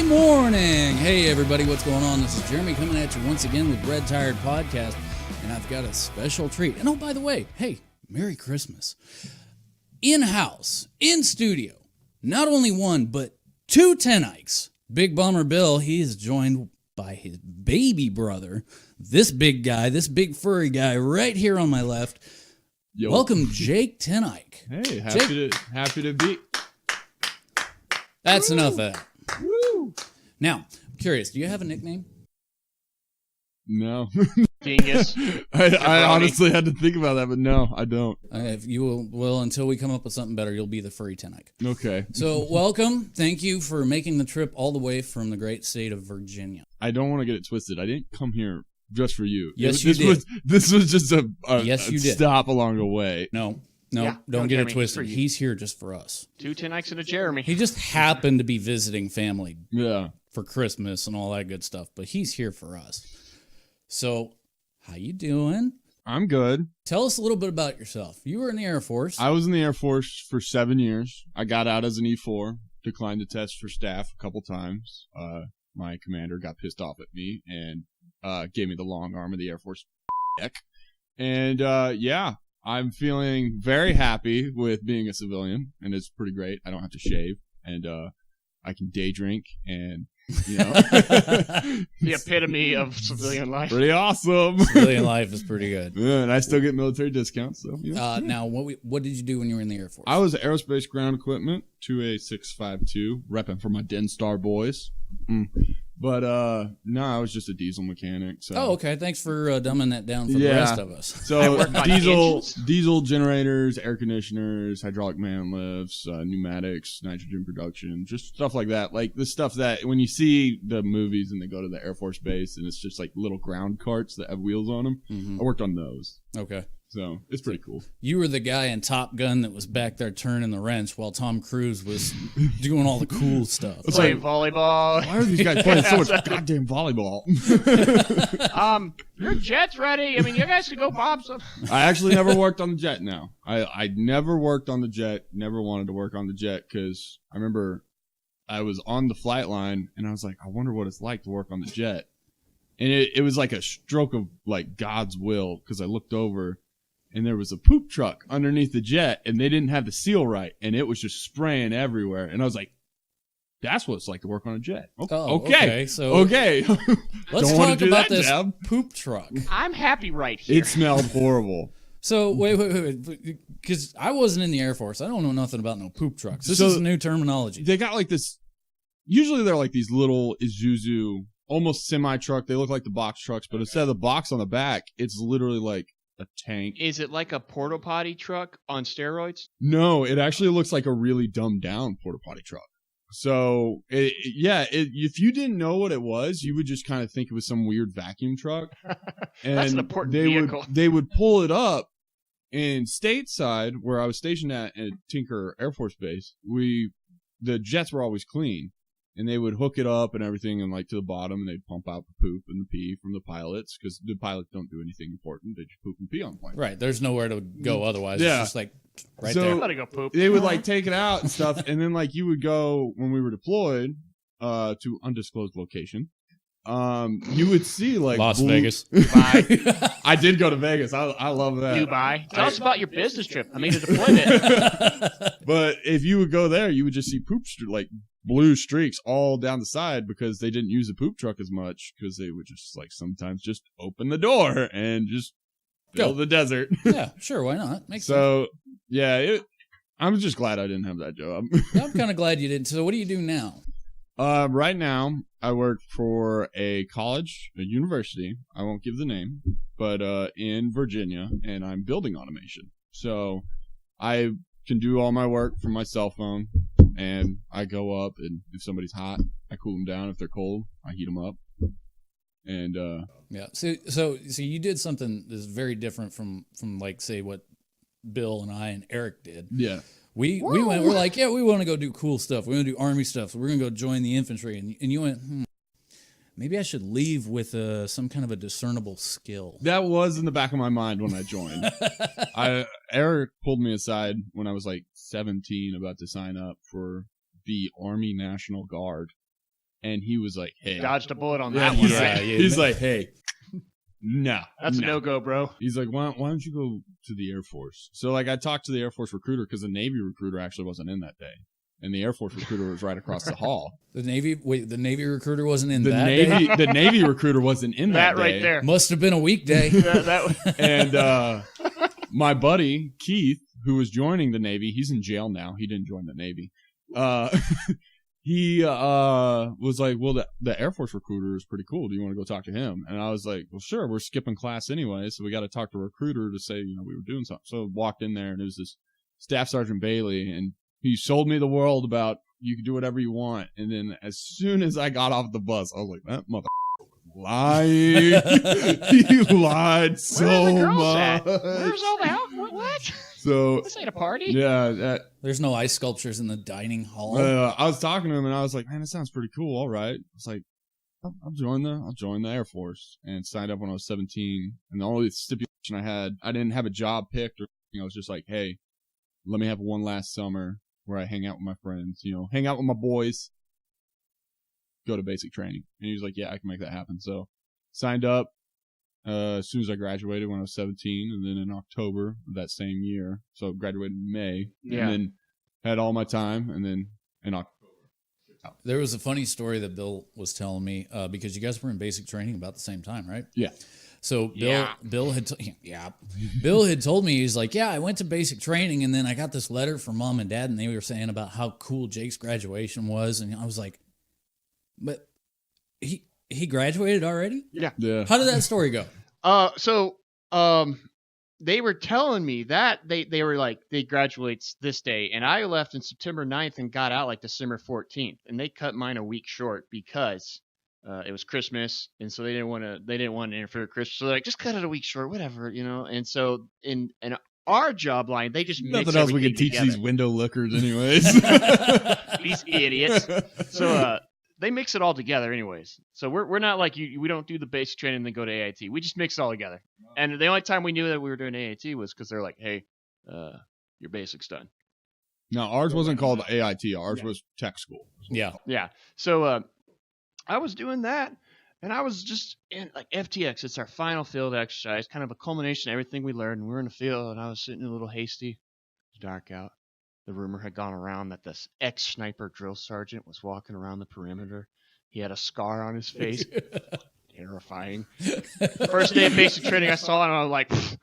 morning. Hey, everybody, what's going on? This is Jeremy coming at you once again with Redtired Podcast, and I've got a special treat. And oh, by the way, hey, Merry Christmas. In-house, in studio, not only one, but two TenEycks. Big Bummer Bill, he is joined by his baby brother, this big guy, this big furry guy right here on my left. Yo. Welcome, Jake TenEyck. Hey, happy to be. That's enough of that. Woo. Now, I'm curious, do you have a nickname? No. Genius. I honestly had to think about that, but no, I don't. If you will, until we come up with something better, you'll be the furry TenEyck. Okay. So, welcome. Thank you for making the trip all the way from the great state of Virginia. I don't want to get it twisted. I didn't come here just for you. Yes, you did. This was just a Yes, you did. stop along the way. No, Yeah, don't get Jeremy, it twisted. for you. He's here just for us. Two TenEycks and a Jeremy. He just happened to be visiting family Yeah. for Christmas and all that good stuff, but he's here for us. So, how you doing? I'm good. Tell us a little bit about yourself. You were in the Air Force. I was in the Air Force for 7 years. I got out as an E4, declined the test for staff a couple times. My commander got pissed off at me and gave me the long arm of the Air Force. Eyck. And yeah, I'm feeling very happy with being a civilian, and it's pretty great. I don't have to shave, and I can day drink, and you know, The epitome of civilian life. pretty awesome. Civilian life is pretty good. Yeah, and I still get military discounts. So yeah. Now, what did you do when you were in the Air Force? I was aerospace ground equipment, 2A652, repping for my Den Star boys. But no, I was just a diesel mechanic. So. Oh, okay. Thanks for dumbing that down for the Yeah. rest of us. I So worked on engines. diesel generators, air conditioners, hydraulic man lifts, pneumatics, nitrogen production, just stuff like that. Like the stuff that when you see the movies and they go to the Air Force base and it's just like little ground carts that have wheels on them. Mhm. I worked on those. Okay. So it's pretty cool. You were the guy in Top Gun that was back there turning the wrench while Tom Cruise was doing all the cool stuff. It's Play like, volleyball. why are these guys playing so much goddamn volleyball? Your jet's ready. I mean, you guys could go bomb some. I actually never worked on the jet now. I never worked on the jet, never wanted to work on the jet because I remember I was on the flight line and I was like, I wonder what it's like to work on the jet. And it was like a stroke of like God's will because I looked over and there was a poop truck underneath the jet and they didn't have the seal right and it was just spraying everywhere. And I was like, that's what it's like to work on a jet. Oh, okay. okay, so- okay. Let's Don't wanna talk do about that this job. poop truck. I'm happy right here. It smelled horrible. So, wait, because I wasn't in the Air Force. I don't know nothing about no poop trucks. This So- is new terminology. They got like this, usually they're like these little Isuzu, almost semi-truck. They look like the box trucks, but instead of the box on the back, it's literally like a tank. Is it like a porta potty truck on steroids? No, it actually looks like a really dumbed down porta potty truck. So, if you didn't know what it was, you would just kind of think it was some weird vacuum truck. And That's an important they vehicle. They would pull it up, and stateside, where I was stationed at Tinker Air Force Base, the jets were always clean. And they would hook it up and everything and like to the bottom and they'd pump out the poop and the pee from the pilots because the pilots don't do anything important. They just poop and pee on the plane. Right. There's nowhere to go otherwise. Yeah. It's just like right So- there. I'm gonna go poop. They would like take it out and stuff. And then like you would go when we were deployed to undisclosed location. You would see like Las Vegas. Dubai. I did go to Vegas. I love that. Dubai. Tell us about your business trip. I mean, a deployment. But if you would go there, you would just see like blue streaks all down the side because they didn't use the poop truck as much because they would just like sometimes just open the door and just fill the desert. Yeah, sure. Why not? Makes sense. So yeah, I'm just glad I didn't have that job. I'm kind of glad you didn't. So, what do you do now? Right now I work for a college, a university. I won't give the name, but in Virginia, and I'm building automation. So I can do all my work from my cell phone. And I go up, and if somebody's hot, I cool them down. If they're cold, I heat them up. And Yeah. So you did something that's very different from like say what Bill and I and Eric did. yeah, We went. We're like, yeah, we want to go do cool stuff. We want to do Army stuff. So we're gonna go join the infantry. And you went, maybe I should leave with some kind of a discernible skill. that was in the back of my mind when I joined. Eric pulled me aside when I was like 17, about to sign up for the Army National Guard. and he was like, "Hey," Dodged a bullet on that one, right? he's like, "Hey, no, That's a no-go, bro. He's like, why don't you go to the Air Force? So like, I talked to the Air Force recruiter because the Navy recruiter actually wasn't in that day, and the Air Force recruiter was right across the hall. The Navy recruiter wasn't in The that day? the Navy recruiter wasn't in that That right day. there. Must have been a weekday. And my buddy Keith, who was joining the Navy, he's in jail now. He didn't join the Navy. He was like, well, the Air Force recruiter is pretty cool. Do you want to go talk to him? And I was like, well, sure. We're skipping class anyway, so we got to talk to a recruiter to say, we were doing something. So I walked in there, and it was this Staff Sergeant Bailey, and he sold me the world about you can do whatever you want. And then as soon as I got off the bus, I was like, that mother lying. He lied so Where are the girls much. at? Where's all the hell? What? So This ain't a party? yeah, There's no ice sculptures in the dining hall. I was talking to him, and I was like, man, that sounds pretty cool. All right. It's like, I'll join the Air Force, and signed up when I was 17. And the only stipulation I had, I didn't have a job picked, or I was just like, hey, let me have one last summer where I hang out with my friends, hang out with my boys, go to basic training. And he was like, yeah, I can make that happen. So signed up as soon as I graduated when I was 17, and then in October of that same year. So graduated in May, Yeah. and then had all my time, and then in October. There was a funny story that Bill was telling me because you guys were in basic training about the same time, right? Yeah. So Yeah. Bill had Bill had told me, he's like, yeah, I went to basic training, and then I got this letter from Mom and Dad, and they were saying about how cool Jake's graduation was, and I was like, but he graduated already? Yeah. How did that story go? They were telling me that they were like, they graduates this day, and I left in September 9th and got out like December 14th, and they cut mine a week short because it was Christmas, and so they didn't want to interfere with Christmas. So they're like, just cut it a week short, whatever, And so in our job line, they just mix Nothing else we can everything teach together. these window lookers, anyways. These idiots. So they mix it all together anyways. So we're not like you. We don't do the basic training and then go to AIT. We just mix it all together. And the only time we knew that we were doing AIT was because they're like, hey, your basic's done. No, ours wasn't called AIT. Ours was tech school. Yeah. Yeah. So I was doing that, and I was just in like FTX. It's our final field exercise, kind of a culmination of everything we learned. And we were in the field, and I was sitting a little hasty. It was dark out. The rumor had gone around that this ex-sniper drill sergeant was walking around the perimeter. He had a scar on his face. Terrifying. First day of basic training, I saw it, and I was like, as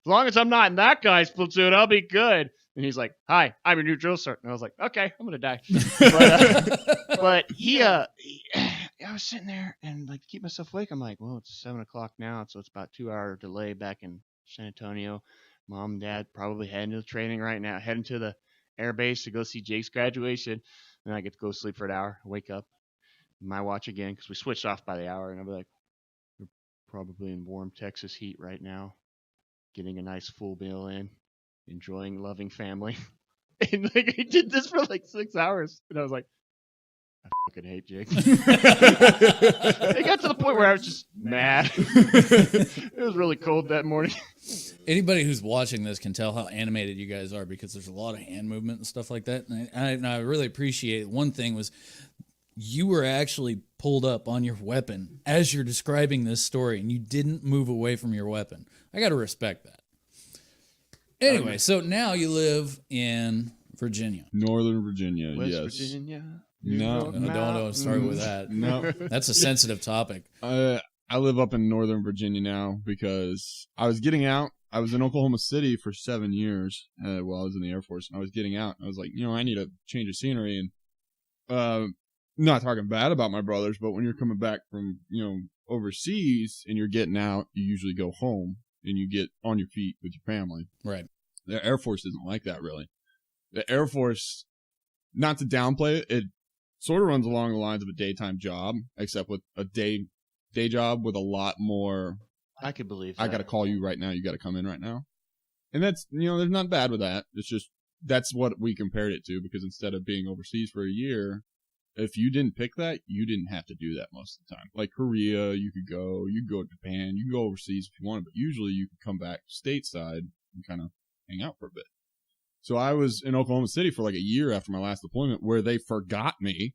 long as I'm not in that guy's platoon, I'll be good. And he's like, hi, I'm your new drill sergeant. And I was like, okay, I'm going to die. But I was sitting there, and like to keep myself awake, I'm like, well, it's 7 o'clock now, so it's about a 2-hour delay back in San Antonio. Mom and Dad probably heading to the training right now, heading to the air base to go see Jake's graduation. Then I get to go sleep for an hour, wake up, my watch again, because we switched off by the hour, and I'll be like, we're probably in warm Texas heat right now, getting a nice full meal in, enjoying loving family. And like I did this for like 6 hours, and I was like, I fucking hate Jake. It got to the point where I was just mad. It was really cold that morning. Anybody who's watching this can tell how animated you guys are because there's a lot of hand movement and stuff like that. And I really appreciate it. One thing was you were actually pulled up on your weapon as you're describing this story, and you didn't move away from your weapon. I got to respect that. Anyway, so now you live in Virginia. Northern Virginia, West yes. Virginia. No, Don't start with that. no. That's a sensitive topic. I live up in Northern Virginia now because I was getting out. I was in Oklahoma City for 7 years while I was in the Air Force, and I was getting out. I was like, I need a change of scenery, and not talking bad about my brothers, but when you're coming back from overseas and you're getting out, you usually go home and you get on your feet with your family. Right. The Air Force isn't like that, really. The Air Force, not to downplay it, it sort of runs along the lines of a daytime job, except with a day job with a lot more. I could believe that. I got to call you right now. You got to come in right now. And that's, there's not bad with that. It's just, that's what we compared it to, because instead of being overseas for a year, if you didn't pick that, you didn't have to do that most of the time. Like Korea, you could go to Japan, you could go overseas if you wanted, but usually you could come back stateside and kind of hang out for a bit. So I was in Oklahoma City for like a year after my last deployment where they forgot me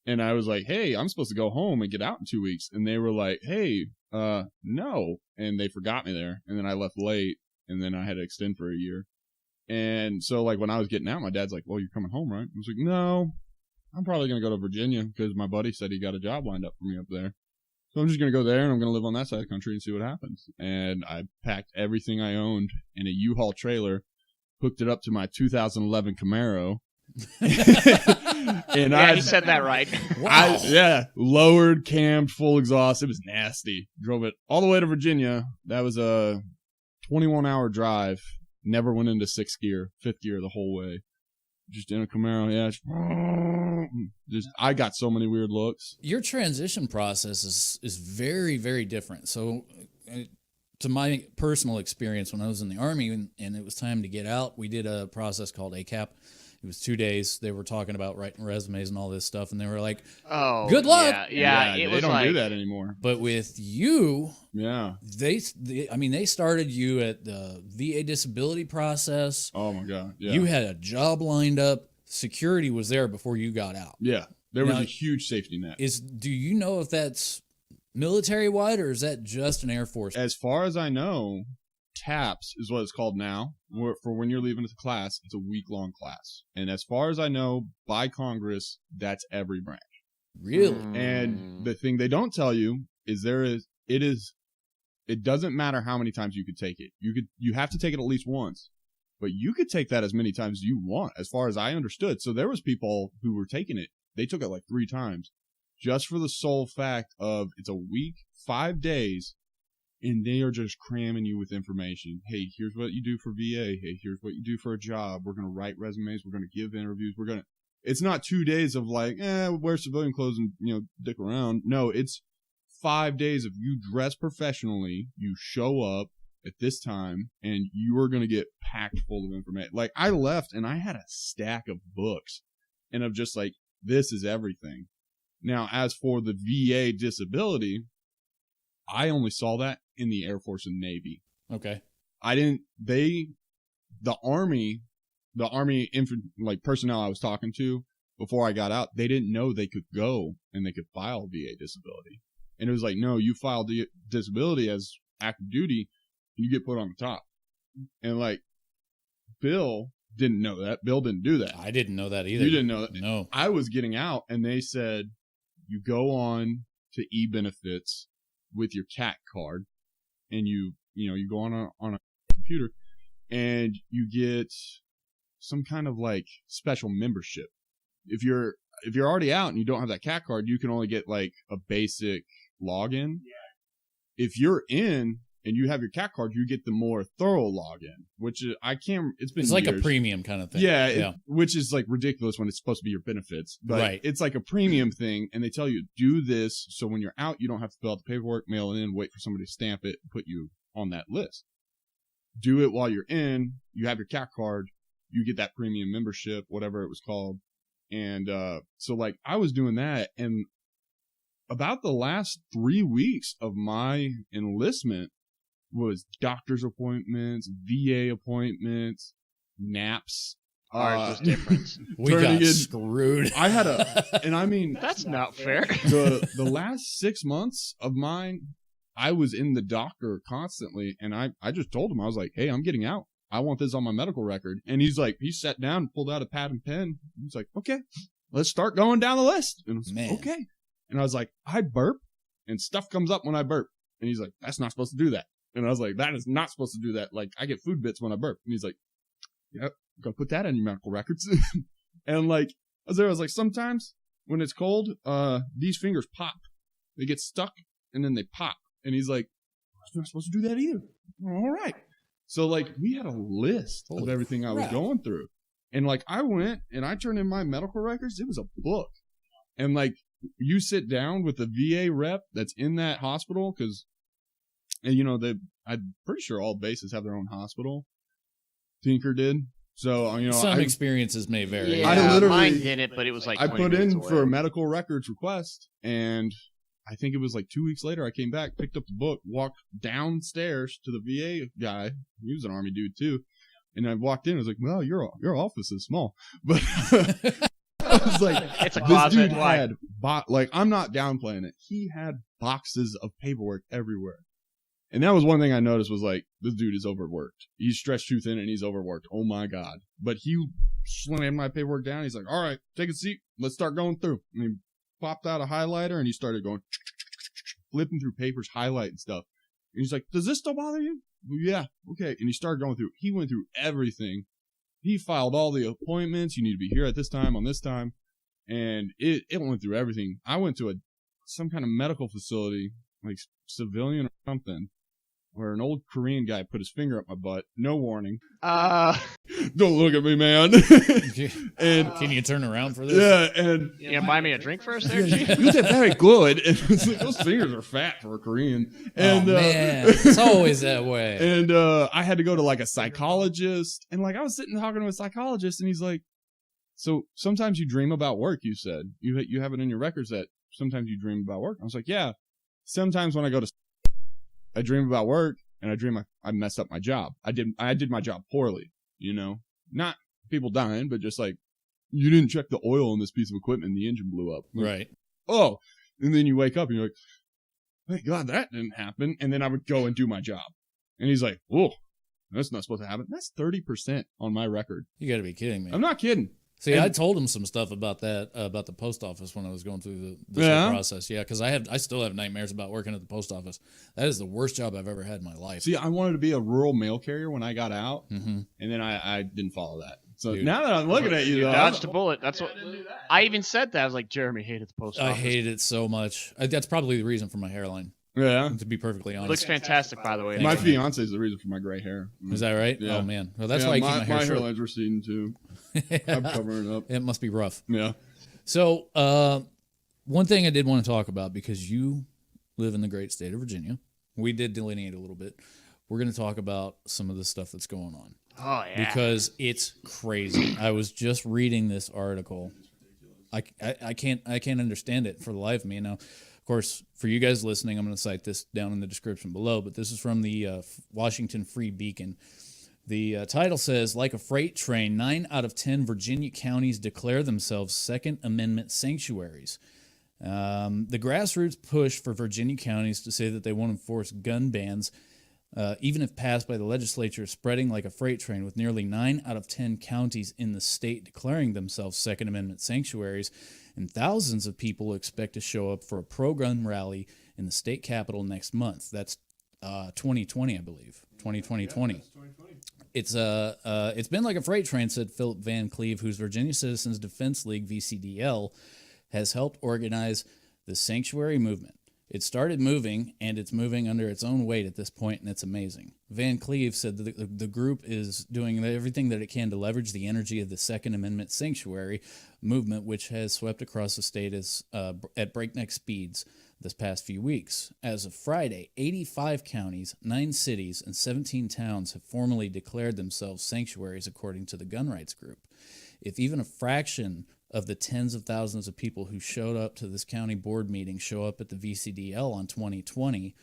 And I was like, hey, I'm supposed to go home and get out in 2 weeks. And they were like, hey, no. And they forgot me there. And then I left late, and then I had to extend for a year. And so, like, when I was getting out, my dad's like, well, you're coming home, right? I was like, no, I'm probably going to go to Virginia because my buddy said he got a job lined up for me up there. So I'm just going to go there, and I'm going to live on that side of the country and see what happens. And I packed everything I owned in a U-Haul trailer, hooked it up to my 2011 Camaro. And he said that right. Wow. Lowered, cammed, full exhaust. It was nasty. Drove it all the way to Virginia. That was a 21-hour drive. Never went into fifth gear the whole way. Just in a Camaro, I got so many weird looks. Your transition process is very, very different. So, to my personal experience, when I was in the Army and it was time to get out, we did a process called ACAP. It was 2 days. They were talking about writing resumes and all this stuff, and they were like, "Oh, good luck." Yeah, they don't do that anymore. But with you, they started you at the VA disability process. Oh my God, yeah. You had a job lined up. Security was there before you got out. Yeah, there was a huge safety net. Do you know if that's military wide or is that just an Air Force? As far as I know, TAPS is what it's called now. For when you're leaving the class, it's a week-long class. And as far as I know, by Congress, that's every branch. Really? And the thing they don't tell you is it doesn't matter how many times you could take it. You have to take it at least once. But you could take that as many times as you want, as far as I understood. So there was people who were taking it. They took it like 3 times. Just for the sole fact of it's a week, 5 days, and they are just cramming you with information. Hey, here's what you do for VA. Hey, here's what you do for a job. We're going to write resumes. We're going to give interviews. It's not 2 days of like, wear civilian clothes and, dick around. No, it's 5 days of you dress professionally. You show up at this time and you are going to get packed full of information. Like, I left and I had a stack of books and I'm just like, this is everything. Now, as for the VA disability, I only saw that in the Air Force and Navy. Okay. The Army personnel I was talking to before I got out, they didn't know they could go and they could file VA disability. And it was like, no, you file disability as active duty, you get put on the top. And like, Bill didn't know that. Bill didn't do that. I didn't know that either. You didn't know that? No. I was getting out and they said, you go on to e-benefits with your CAT card and you go on a computer and you get some kind of like special membership. If you're already out and you don't have that CAT card, you can only get like a basic login. Yeah. If you're in and you have your CAT card, you get the more thorough login, which is, it's like a premium kind of thing. Yeah. Which is like ridiculous when it's supposed to be your benefits. But right. It's like a premium thing. And they tell you, do this. So when you're out, you don't have to fill out the paperwork, mail it in, wait for somebody to stamp it, and put you on that list. Do it while you're in. You have your CAT card. You get that premium membership, whatever it was called. And so like I was doing that. And about the last 3 weeks of my enlistment, was doctor's appointments, VA appointments, naps. Ours is different. We got screwed. I had that's not fair. The last 6 months of mine, I was in the doctor constantly, and I just told him, I was like, hey, I'm getting out. I want this on my medical record. And he's like, he sat down and pulled out a pad and pen. He's like, okay, let's start going down the list. And I was like, okay. And I was like, I burp, and stuff comes up when I burp. And he's like, that's not supposed to do that. And I was like, that is not supposed to do that. Like, I get food bits when I burp. And he's like, yep, go put that in your medical records. And like, I was like, sometimes when it's cold, these fingers pop. They get stuck and then they pop. And he's like, I'm not supposed to do that either. All right. So like, we had a list of everything I was going through. And like, I went and I turned in my medical records. It was a book. And like, you sit down with the VA rep that's in that hospital, because and I'm pretty sure all bases have their own hospital. Tinker did. So, some experiences may vary. Yeah, mine didn't, but it was like I put in for a medical records request, and I think it was like 2 weeks later, I came back, picked up the book, walked downstairs to the VA guy. He was an Army dude too. And I walked in, I was like, well, your office is small. But I was like, it's a this closet. dude had like, I'm not downplaying it. He had boxes of paperwork everywhere. And that was one thing I noticed was like, this dude is overworked. He's stretched too thin and he's overworked. Oh my God. But he slammed my paperwork down. He's like, all right, take a seat. Let's start going through. And he popped out a highlighter and he started going, flipping through papers, highlighting stuff. And he's like, does this still bother you? Yeah. Okay. And he started going through. He went through everything. He filed all the appointments. You need to be here at this time on this time. And it went through everything. I went to some kind of medical facility, like civilian or something, where an old Korean guy put his finger up my butt. No warning. Don't look at me, man. And can you turn around for this? Yeah, and you gonna buy me a drink first there, G? You did very good. And it's like, those fingers are fat for a Korean. And man, it's always that way. And I had to go to like a psychologist, and like I was sitting talking to a psychologist, and he's like, "So sometimes you dream about work." You said you have it in your records that sometimes you dream about work. I was like, "Yeah." Sometimes when I go to, I dream about work, and I dream I messed up my job. I did my job poorly, you know, not people dying, but just like, you didn't check the oil on this piece of equipment and the engine blew up. Like, right. Oh, and then you wake up and you're like, thank God that didn't happen. And then I would go and do my job. And he's like, whoa, that's not supposed to happen. That's 30% on my record. You got to be kidding me. I'm not kidding. See, I told him some stuff about that, about the post office when I was going through this whole process. Yeah, because I still have nightmares about working at the post office. That is the worst job I've ever had in my life. See, I wanted to be a rural mail carrier when I got out, mm-hmm. and then I didn't follow that. So now that I'm looking at you, dodged a bullet. That's what I even said. That I was like, Jeremy hated the post office. I hated it so much. That's probably the reason for my hairline. Yeah, to be perfectly honest. Looks fantastic, by the way. My fiance is the reason for my gray hair. Is that right? Yeah. Oh man, well that's why I keep my hair my short. hairline's receding too. I'm covering it up. It must be rough. Yeah. So, one thing I did want to talk about, because you live in the great state of Virginia, we did delineate a little bit. We're going to talk about some of the stuff that's going on. Oh yeah. Because it's crazy. I was just reading this article. I can't understand it for the life of me. Now, of course, for you guys listening, I'm going to cite this down in the description below, but this is from the Washington Free Beacon. The title says, like a freight train, 9 out of 10 Virginia counties declare themselves Second Amendment sanctuaries. The grassroots push for Virginia counties to say that they won't enforce gun bans, even if passed by the legislature, is spreading like a freight train, with nearly 9 out of 10 counties in the state declaring themselves Second Amendment sanctuaries, and thousands of people expect to show up for a pro-gun rally in the state capitol next month. That's 2020, I believe. 2020. It's been like a freight train, said Philip Van Cleve, whose Virginia Citizens Defense League, VCDL, has helped organize the sanctuary movement. It started moving, and it's moving under its own weight at this point, and it's amazing. Van Cleve said that the group is doing everything that it can to leverage the energy of the Second Amendment sanctuary movement, which has swept across the state at breakneck speeds this past few weeks. As of Friday, 85 counties, 9 cities, and 17 towns have formally declared themselves sanctuaries, according to the gun rights group. If even a fraction of the tens of thousands of people who showed up to this county board meeting show up at the VCDL on 2020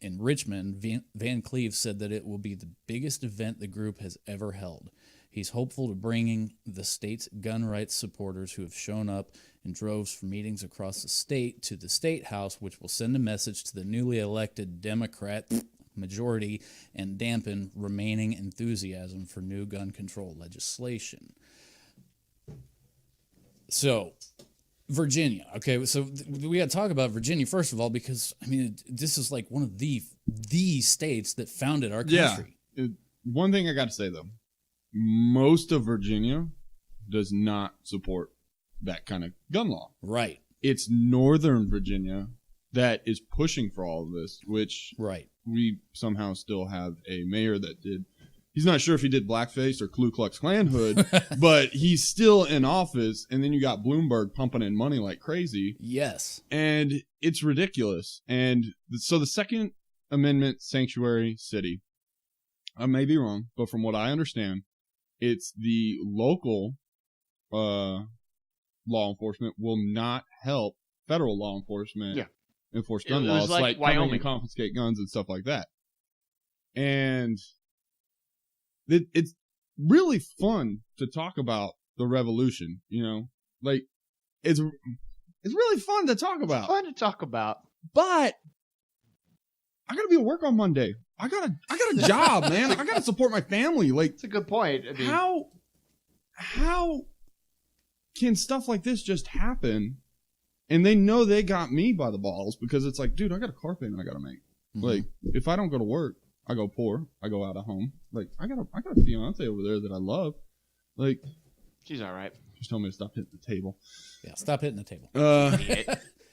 in Richmond, Van Cleve said that it will be the biggest event the group has ever held. He's hopeful to bringing the state's gun rights supporters who have shown up in droves for meetings across the state to the State House, which will send a message to the newly elected Democrat majority and dampen remaining enthusiasm for new gun control legislation. So, Virginia. Okay, so we got to talk about Virginia first of all, because I mean, this is like one of the states that founded our country. Yeah. One thing I got to say though, most of Virginia does not support that kind of gun law. Right. It's Northern Virginia that is pushing for all of this, which we somehow still have a mayor that did. He's not sure if he did blackface or Ku Klux Klan hood, but he's still in office. And then you got Bloomberg pumping in money like crazy. Yes. And it's ridiculous. And so the Second Amendment sanctuary city, I may be wrong, but from what I understand, it's the local law enforcement will not help federal law enforcement enforce gun laws, like Wyoming, and confiscate guns and stuff like that. And it's really fun to talk about the revolution, you know, like It's really fun to talk about. Fun to talk about. But I gotta be at work on Monday. I got a job, man. I gotta support my family. Like, It's a good point. I mean, how can stuff like this just happen? And they know they got me by the balls because it's like, dude, I got a car payment I gotta make. Mm-hmm. Like, if I don't go to work, I go poor. I go out of home. Like, I got a fiance over there that I love. Like, she's all right. just told me to stop hitting the table. Yeah, stop hitting the table.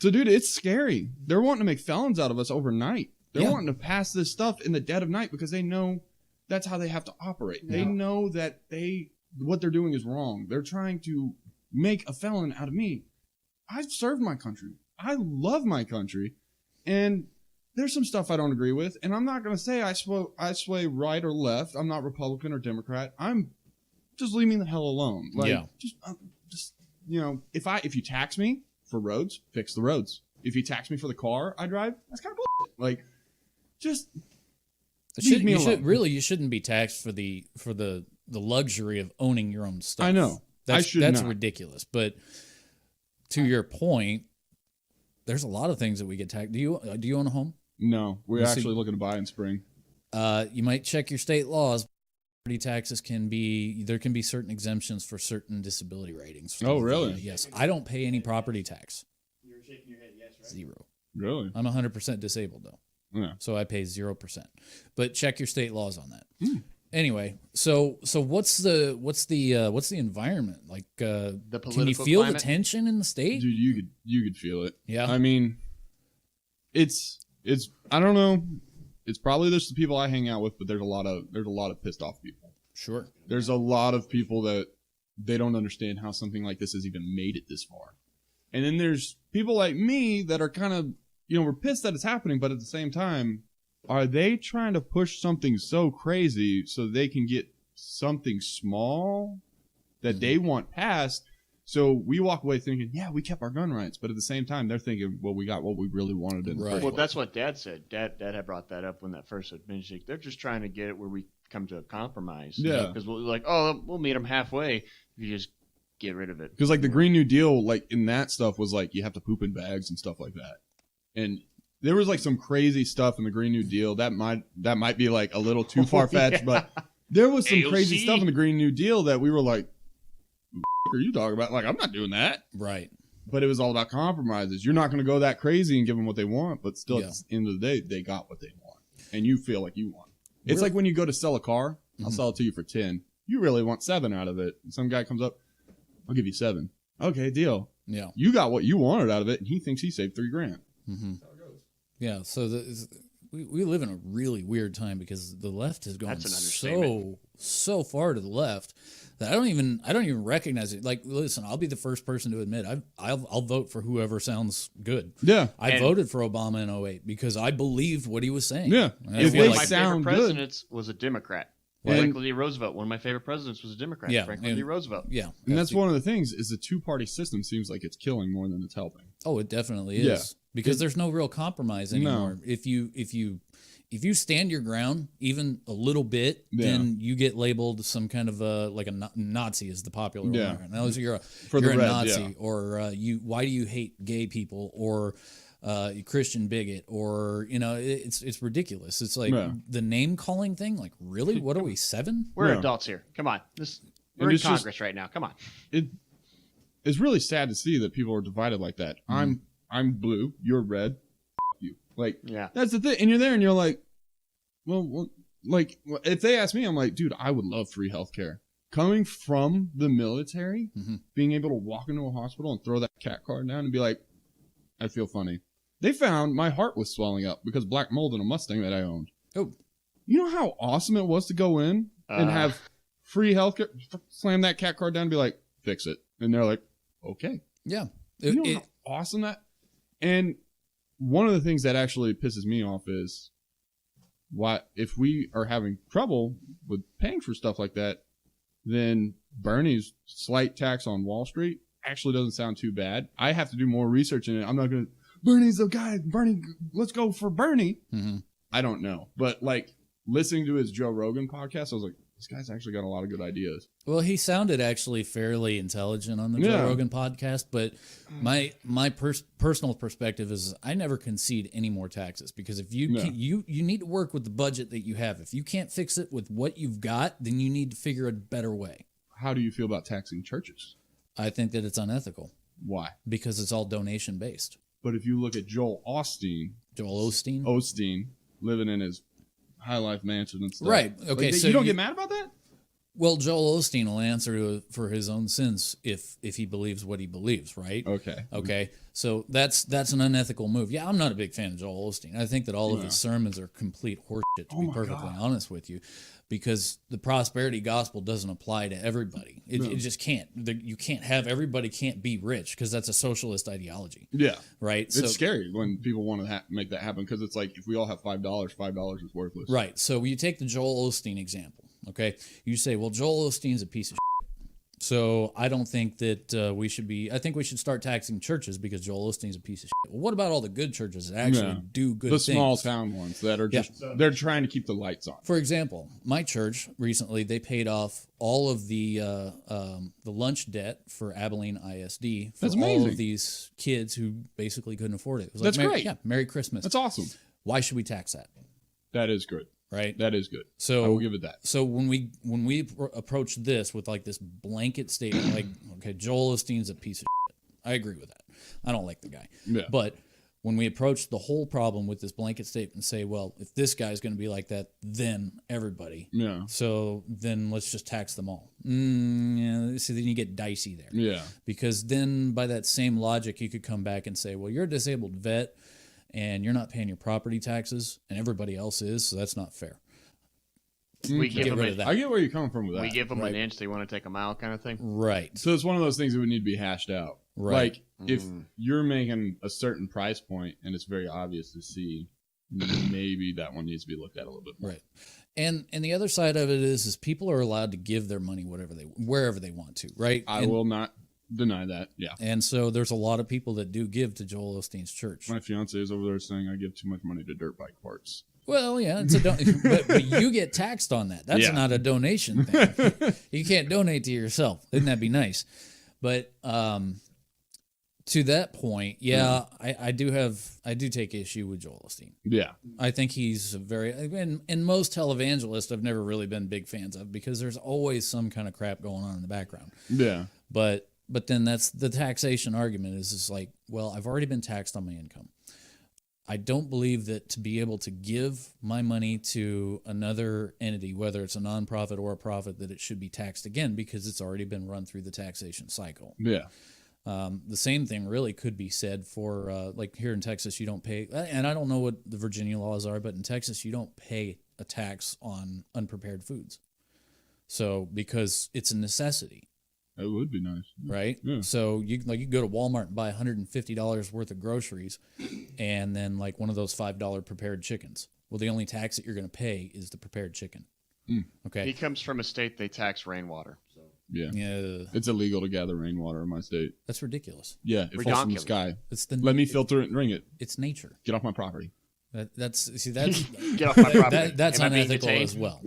So, dude, it's scary. They're wanting to make felons out of us overnight. They're wanting to pass this stuff in the dead of night because they know that's how they have to operate. Yeah. They know that what they're doing is wrong. They're trying to make a felon out of me. I've served my country. I love my country. And there's some stuff I don't agree with. And I'm not going to say I sway right or left. I'm not Republican or Democrat. I'm just leave me the hell alone. Like, just you know, if you tax me for roads, fix the roads. If you tax me for the car I drive, that's kind of bullshit. Like, just leave me alone. You shouldn't be taxed for the luxury of owning your own stuff. I know. That's ridiculous. But to your point, there's a lot of things that we get taxed. Do you own a home? No, we're actually looking to buy in spring. You might check your state laws. Property taxes there can be certain exemptions for certain disability ratings. Oh, really? Yes. I don't pay any property tax. You're shaking your head, yes, right? 0. Really? I'm 100% disabled though. Yeah. So I pay 0%. But check your state laws on that. Anyway, so what's the environment like? The political can you feel climate? The tension in the state? Dude, you could feel it. Yeah. I mean, it's I don't know. It's probably just the people I hang out with, but there's a lot of pissed off people. Sure. There's a lot of people that they don't understand how something like this has even made it this far. And then there's people like me that are kind of, we're pissed that it's happening, but at the same time, are they trying to push something so crazy so they can get something small that they want passed? So we walk away thinking, yeah, we kept our gun rights. But at the same time, they're thinking, well, we got what we really wanted in the first place. Well, that's what Dad said. Dad had brought that up when that first administration. They're just trying to get it where we come to a compromise. Yeah. Because we'll meet them halfway if you just get rid of it. Because, like, the Green New Deal, like, in that stuff was, like, you have to poop in bags and stuff like that. And there was, like, some crazy stuff in the Green New Deal. That might be, like, a little too far-fetched. But there was some crazy stuff in the Green New Deal that we were like, what are you talking about? Like, I'm not doing that. Right. But it was all about compromises. You're not going to go that crazy and give them what they want, but still, at the end of the day, they got what they want. And you feel like you want. It's like when you go to sell a car, I'll sell it to you for 10. You really want 7 out of it. And some guy comes up, I'll give you 7. Okay, deal. Yeah. You got what you wanted out of it, and he thinks he saved $3,000. Mm-hmm. That's how it goes. Yeah, so we live in a really weird time because the left has gone so far to the left that I don't even recognize it. Like, listen, I'll be the first person to admit I'll vote for whoever sounds good. Yeah, I voted for Obama in 2008 because I believed what he was saying. Yeah, if one of my favorite presidents was a Democrat. Franklin D. Roosevelt. One of my favorite presidents was a Democrat. Yeah, Franklin D. Roosevelt. Yeah, and that's one of the things is the two-party system seems like it's killing more than it's helping. Oh, it definitely is because there's no real compromise anymore. No. If you stand your ground even a little bit, then you get labeled some kind of like a Nazi is the popular word. Now, you're a Nazi, or why do you hate gay people, or Christian bigot, or it's ridiculous. It's like the name calling thing. Like, really? What are we, 7? We're adults here. Come on, we're in Congress right now. Come on. It's really sad to see that people are divided like that. Mm-hmm. I'm blue. You're red. You. Like, that's the thing. And you're there, and you're like, well, like, if they ask me, I'm like, dude, I would love free healthcare. Coming from the military, being able to walk into a hospital and throw that cat card down and be like, I feel funny. They found my heart was swelling up because black mold in a Mustang that I owned. Oh, you know how awesome it was to go in and have free healthcare? Slam that cat card down and be like, fix it. And they're like, okay. Yeah. You know how awesome that? And one of the things that actually pisses me off is if we are having trouble with paying for stuff like that, then Bernie's slight tax on Wall Street actually doesn't sound too bad. I have to do more research in it. I'm not going to, Bernie's the guy. Bernie, let's go for Bernie. Mm-hmm. I don't know. But like listening to his Joe Rogan podcast, I was like, this guy's actually got a lot of good ideas. Well, he sounded actually fairly intelligent on the Joe Rogan podcast, but my personal perspective is I never concede any more taxes, because if you you need to work with the budget that you have. If you can't fix it with what you've got, then you need to figure a better way. How do you feel about taxing churches? I think that it's unethical. Why? Because it's all donation based. But if you look at Joel Osteen living in his high life mansion and stuff. Right. Okay. Like, So you don't get mad about that? Well, Joel Osteen will answer for his own sins if he believes what he believes, right? Okay. Okay. So that's an unethical move. Yeah, I'm not a big fan of Joel Osteen. I think that all of his sermons are complete horseshit, to be perfectly honest with you, because the prosperity gospel doesn't apply to everybody. It just can't. You can't have everybody can't be rich, because that's a socialist ideology. Yeah. Right. It's scary when people want to make that happen, because it's like if we all have $5 is worthless. Right. So you take the Joel Osteen example. Okay. You say, well, Joel Osteen's a piece of shit. So I don't think that we should be. I think we should start taxing churches because Joel Osteen's a piece of shit. Well, what about all the good churches that actually do good things? The small town ones that are just they're trying to keep the lights on. For example, my church recently, they paid off all of the lunch debt for Abilene ISD for all of these kids who basically couldn't afford it. It was That's great. Yeah, Merry Christmas. That's awesome. Why should we tax that? That is good. Right. That is good. So I will give it that. So when we approach this with like this blanket statement, like, okay, Joel Osteen's a piece of shit. I agree with that. I don't like the guy. Yeah. But when we approach the whole problem with this blanket statement and say, well, if this guy's going to be like that, then everybody. Yeah. So then let's just tax them all. Yeah. See, then you get dicey there. Yeah. Because then by that same logic, you could come back and say, well, you're a disabled vet, and you're not paying your property taxes, and everybody else is, so that's not fair. We get rid of that. I get where you're coming from with that. We give them an inch, they want to take a mile, kind of thing. Right. So it's one of those things that would need to be hashed out. Right. Like if you're making a certain price point and it's very obvious to see, maybe that one needs to be looked at a little bit more. Right. And the other side of it is people are allowed to give their money wherever they want to. Right. I will not deny that. Yeah. And so there's a lot of people that do give to Joel Osteen's church. My fiance is over there saying I give too much money to dirt bike parts. Well, yeah, it's but you get taxed on that. That's not a donation thing. You can't donate to yourself. Wouldn't that be nice? But to that point, I do take issue with Joel Osteen. Yeah. I think he's and most televangelists I've never really been big fans of, because there's always some kind of crap going on in the background. Yeah. But then that's the taxation argument is like, well, I've already been taxed on my income. I don't believe that to be able to give my money to another entity, whether it's a nonprofit or a profit, that it should be taxed again, because it's already been run through the taxation cycle. Yeah. The same thing really could be said for like here in Texas, you don't pay, and I don't know what the Virginia laws are, but in Texas, you don't pay a tax on unprepared foods. So because it's a necessity. It would be nice. Right? Yeah. So you go to Walmart and buy $150 worth of groceries, and then like one of those $5 prepared chickens. Well, the only tax that you're going to pay is the prepared chicken. Okay. He comes from a state they tax rainwater. So. Yeah. It's illegal to gather rainwater in my state. That's ridiculous. Yeah, it falls from the sky. Let me filter it and drink it. It's nature. Get off my property. That's get off my property. That's unethical as well.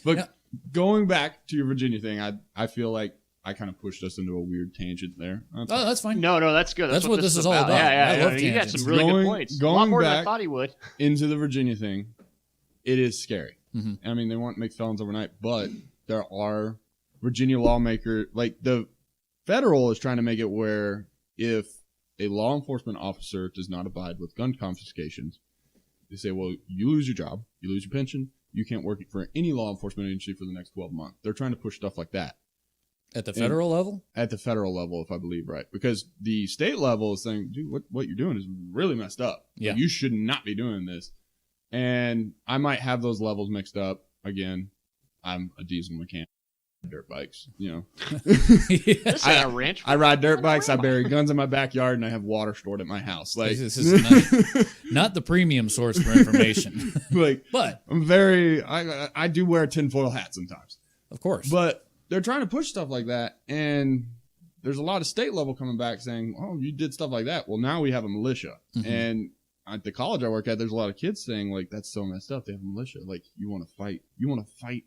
But going back to your Virginia thing, I feel like I kind of pushed us into a weird tangent there. That's fine. No, that's good. That's what this is all about. Yeah. You got some really good points. A lot more than I thought he would. Into the Virginia thing, it is scary. Mm-hmm. I mean, they want to make felons overnight, but there are Virginia lawmakers, like the federal is trying to make it where if a law enforcement officer does not abide with gun confiscations, they say, well, you lose your job, you lose your pension, you can't work for any law enforcement agency for the next 12 months. They're trying to push stuff like that. At the federal level? At the federal level, if I believe right. Because the state level is saying, dude, what you're doing is really messed up. Yeah. Like, you should not be doing this. And I might have those levels mixed up. Again, I'm a diesel mechanic. Dirt bikes, you know. I ride dirt bikes. I bury guns in my backyard, and I have water stored at my house. Like this is not the premium source for information. But I'm very. I do wear a tinfoil hat sometimes, of course. But they're trying to push stuff like that, and there's a lot of state level coming back saying, "Oh, you did stuff like that. Well, now we have a militia." Mm-hmm. And at the college I work at, there's a lot of kids saying, "Like that's so messed up. They have a militia. Like you want to fight. You want to fight."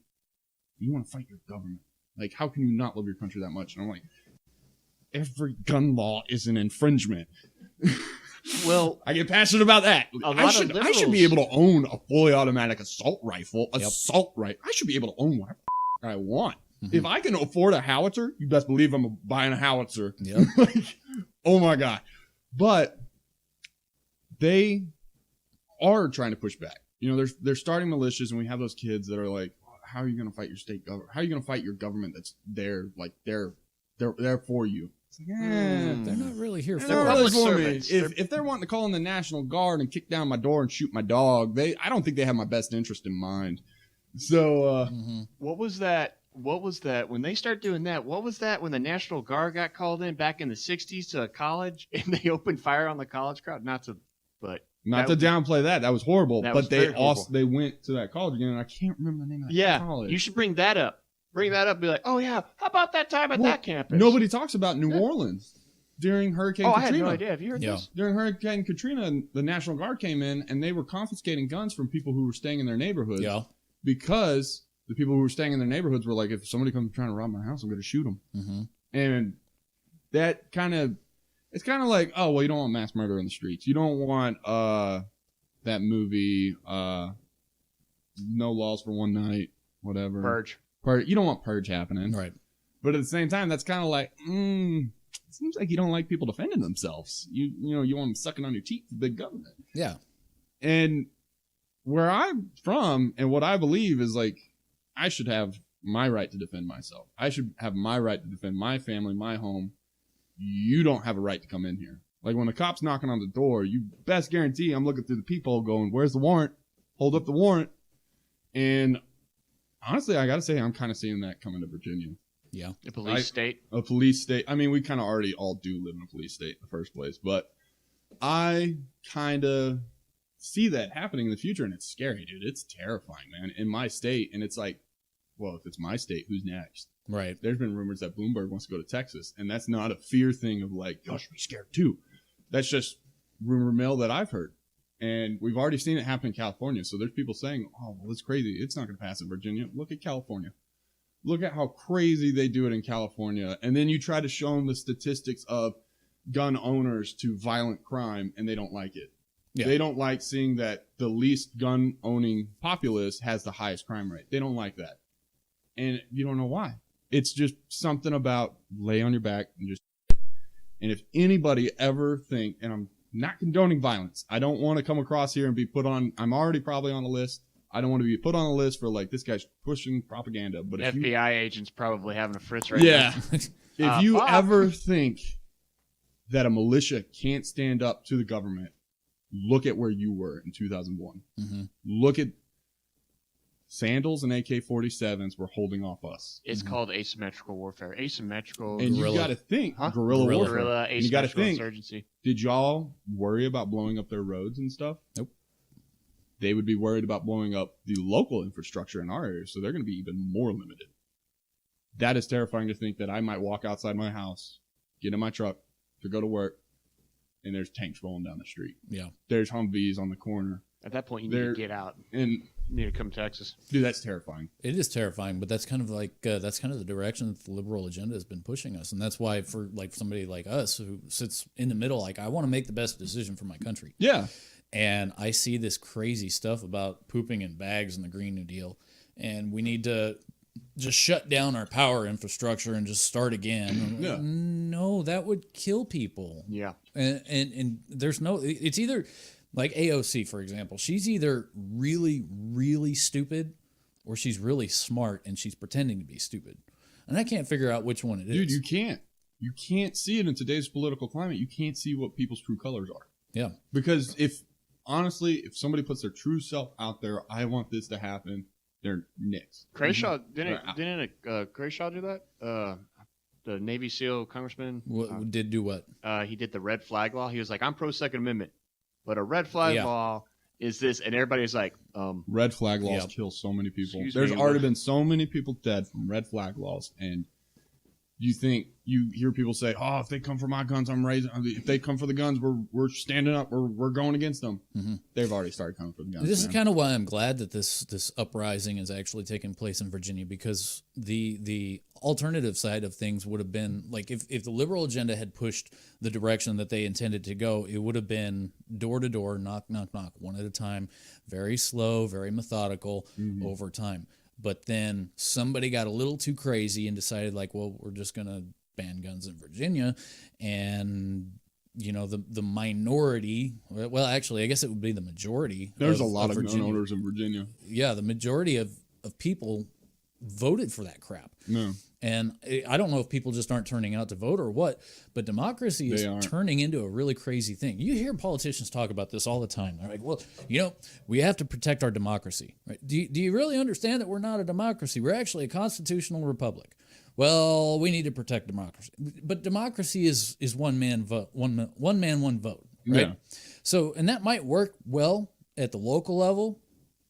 You want to fight your government. Like, how can you not love your country that much? And I'm like, every gun law is an infringement. Well, I get passionate about that. I should be able to own a fully automatic assault rifle. Assault rifle. I should be able to own whatever I want. Mm-hmm. If I can afford a howitzer, you best believe I'm buying a howitzer. Yep. Like, oh my God. But they are trying to push back. You know, they're starting militias, and we have those kids that are like, how are you going to fight your state government? How are you going to fight your government that's there, like they're for you? It's like, they're not really here for me. If they're wanting to call in the National Guard and kick down my door and shoot my dog, I don't think they have my best interest in mind. So, what was that? What was that when they start doing that? What was that when the National Guard got called in back in the 60s to a college and they opened fire on the college crowd? Not to downplay that. That was horrible. But they horrible. They went to that college again, and I can't remember the name of that college. You should bring that up. Bring that up. Be like, oh yeah, how about that time at that campus? Nobody talks about New Orleans during Hurricane Katrina. I had no idea. Have you heard this? During Hurricane Katrina, the National Guard came in and they were confiscating guns from people who were staying in their neighborhoods. Yeah. Because the people who were staying in their neighborhoods were like, if somebody comes trying to rob my house, I'm going to shoot them. Mm-hmm. And that it's kind of like, oh, well, you don't want mass murder in the streets. You don't want that movie, No Laws for One Night, whatever. Purge. You don't want purge happening. Right. But at the same time, that's kind of like, it seems like you don't like people defending themselves. You want them sucking on your teeth, the big government. Yeah. And where I'm from and what I believe is like, I should have my right to defend myself. I should have my right to defend my family, my home. You don't have a right to come in here. Like when the cop's knocking on the door, you best guarantee I'm looking through the peephole going, where's the warrant? Hold up the warrant. And honestly, I got to say, I'm kind of seeing that coming to Virginia. Yeah. A police state. A police state. I mean, we kind of already all do live in a police state in the first place, but I kind of see that happening in the future, and it's scary, dude. It's terrifying, man. In my state, and it's like, well, if it's my state, who's next? Right. There's been rumors that Bloomberg wants to go to Texas, and that's not a fear thing of like, y'all should be scared too. That's just rumor mill that I've heard. And we've already seen it happen in California. So there's people saying, oh, well, it's crazy. It's not going to pass in Virginia. Look at California. Look at how crazy they do it in California. And then you try to show them the statistics of gun owners to violent crime, and they don't like it. Yeah. They don't like seeing that the least gun-owning populace has the highest crime rate. They don't like that. And you don't know why. It's just something about lay on your back and just. And if anybody ever think, and I'm not condoning violence, I don't want to come across here and be put on. I'm already probably on a list. I don't want to be put on a list for like this guy's pushing propaganda. But if FBI agent's probably having a fritz right now. If you ever think that a militia can't stand up to the government, look at where you were in 2001. Mm-hmm. Look at Sandals and AK-47s were holding off us. It's called asymmetrical warfare. Asymmetrical. And guerrilla. You got to think guerrilla warfare. Guerrilla, and you got to think. Insurgency. Did y'all worry about blowing up their roads and stuff? Nope. They would be worried about blowing up the local infrastructure in our area, so they're going to be even more limited. That is terrifying to think that I might walk outside my house, get in my truck to go to work, and there's tanks rolling down the street. Yeah. There's Humvees on the corner. At that point, you need to get out. And you need to come to Texas. Dude, that's terrifying. It is terrifying, but that's kind of like that's kind of the direction that the liberal agenda has been pushing us, and that's why for like somebody like us who sits in the middle, like I want to make the best decision for my country. Yeah. And I see this crazy stuff about pooping in bags in the Green New Deal, and we need to just shut down our power infrastructure and just start again. Yeah. No, that would kill people. Yeah. And there's no. It's either. Like AOC, for example, she's either really, really stupid or she's really smart and she's pretending to be stupid. And I can't figure out which one it is. Dude, you can't. You can't see it in today's political climate. You can't see what people's true colors are. Yeah. Because if somebody puts their true self out there, I want this to happen, they're nicks. Crenshaw, didn't Crenshaw do that? The Navy SEAL congressman. Did do what? He did the red flag law. He was like, I'm pro-Second Amendment. But a red flag law is this, and everybody's like, red flag laws kill so many people. There's already been so many people dead from red flag laws, and you think you hear people say, "Oh, if they come for my guns, I'm raising. If they come for the guns, we're standing up. We're going against them." Mm-hmm. They've already started coming for the guns. This is kind of why I'm glad that this uprising is actually taking place in Virginia, because the alternative side of things would have been like if the liberal agenda had pushed the direction that they intended to go, it would have been door to door, knock, knock, knock, one at a time, very slow, very methodical over time. But then somebody got a little too crazy and decided, like, well, we're just going to ban guns in Virginia. And, you know, the minority, well, actually, I guess it would be the majority. There's a lot of gun owners in Virginia. Yeah, the majority of people voted for that crap. No. And I don't know if people just aren't turning out to vote or what, but democracy is turning into a really crazy thing. You hear politicians talk about this all the time. They're like, well, you know, we have to protect our democracy. Right? Do you really understand that we're not a democracy? We're actually a constitutional republic. Well, we need to protect democracy. But democracy is one man, one vote. Right? Yeah. So, and that might work well at the local level.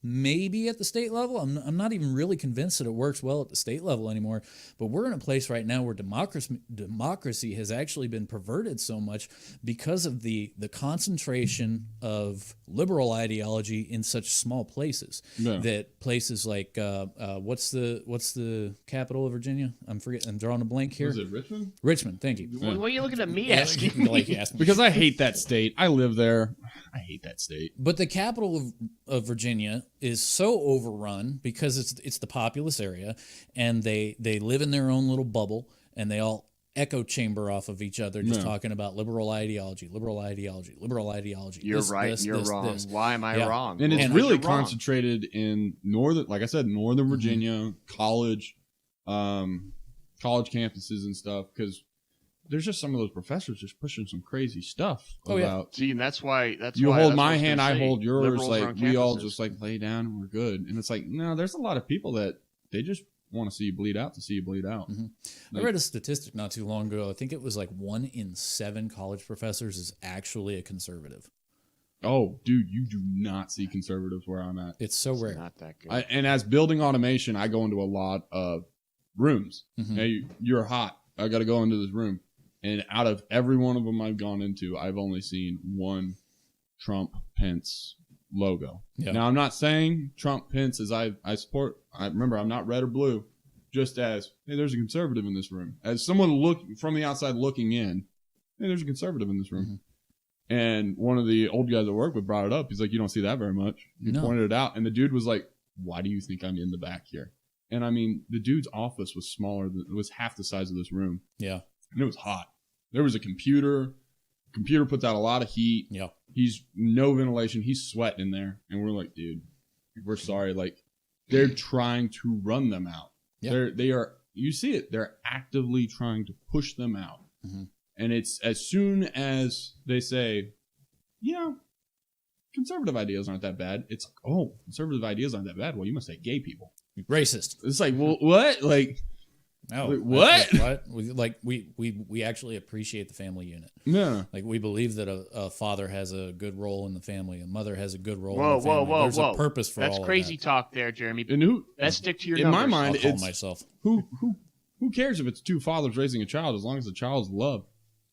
Maybe at the state level. I'm not even really convinced that it works well at the state level anymore. But we're in a place right now where democracy has actually been perverted so much because of the concentration of liberal ideology in such small places. Yeah. That places like what's the capital of Virginia? I'm drawing a blank here. Was it Richmond? Richmond. Thank you. Why are you looking at me asking? Like you asked me. Because I hate that state. I live there. I hate that state. But the capital of Virginia is so overrun because it's the populous area, and they live in their own little bubble, and they all echo chamber off of each other, just talking about liberal ideology. You're right. You're wrong. Why am I wrong? And it's really concentrated in northern Virginia, college campuses and stuff, because there's just some of those professors just pushing some crazy stuff about. See, and that's why you hold my hand, I hold yours. Like we all just like lay down and we're good. And it's like, no, there's a lot of people that they just want to see you bleed out to see you bleed out. Mm-hmm. Like, I read a statistic not too long ago. I think it was like 1 in 7 college professors is actually a conservative. Oh, dude, you do not see conservatives where I'm at. It's so rare. Not that good. And as building automation, I go into a lot of rooms. Mm-hmm. Hey, you're hot. I got to go into this room. And out of every one of them I've gone into, I've only seen one Trump-Pence logo. Yeah. Now, I'm not saying Trump-Pence is I support. Remember, I'm not red or blue. Just as, hey, there's a conservative in this room. As someone from the outside looking in, hey, there's a conservative in this room. Mm-hmm. And one of the old guys at work brought it up. He's like, you don't see that very much. He pointed it out. And the dude was like, why do you think I'm in the back here? And I mean, the dude's office was smaller. It was half the size of this room. Yeah. And it was hot. There was a computer. Computer puts out a lot of heat. Yeah. He's no ventilation. He's sweating in there. And we're like, dude, we're sorry. Like, they're trying to run them out. Yeah. They are, you see it. They're actively trying to push them out. Mm-hmm. And it's as soon as they say, you know, conservative ideas aren't that bad. It's like, oh, conservative ideas aren't that bad. Well, you must say gay people. Racist. It's like, well, what? Like, no, like, what? What? We actually appreciate the family unit. Yeah. Like, we believe that a father has a good role in the family, a mother has a good role in the family. There's a purpose for all of that. That's crazy talk there, Jeremy. And let's stick to your in numbers. my mind, I'll call myself. Who cares if it's two fathers raising a child as long as the child's loved?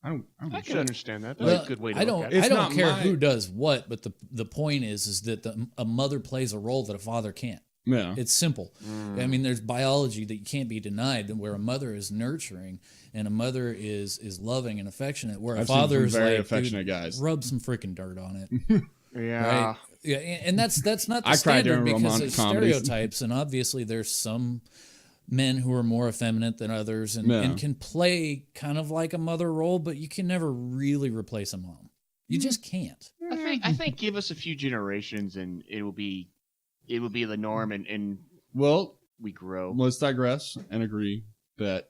I can understand that. That's a good way to look at it. I don't care who does what, but the point is that a mother plays a role that a father can't. Yeah. It's simple. I mean, there's biology that you can't be denied, where a mother is nurturing and a mother is loving and affectionate, where a father is very like, affectionate guys. Rub some freaking dirt on it. Yeah. Right? Yeah, and that's not the standard because of stereotypes, and obviously there's some men who are more effeminate than others and can play kind of like a mother role, but you can never really replace a mom. You just can't. I think give us a few generations and it will be the norm, and we grow. Let's digress and agree that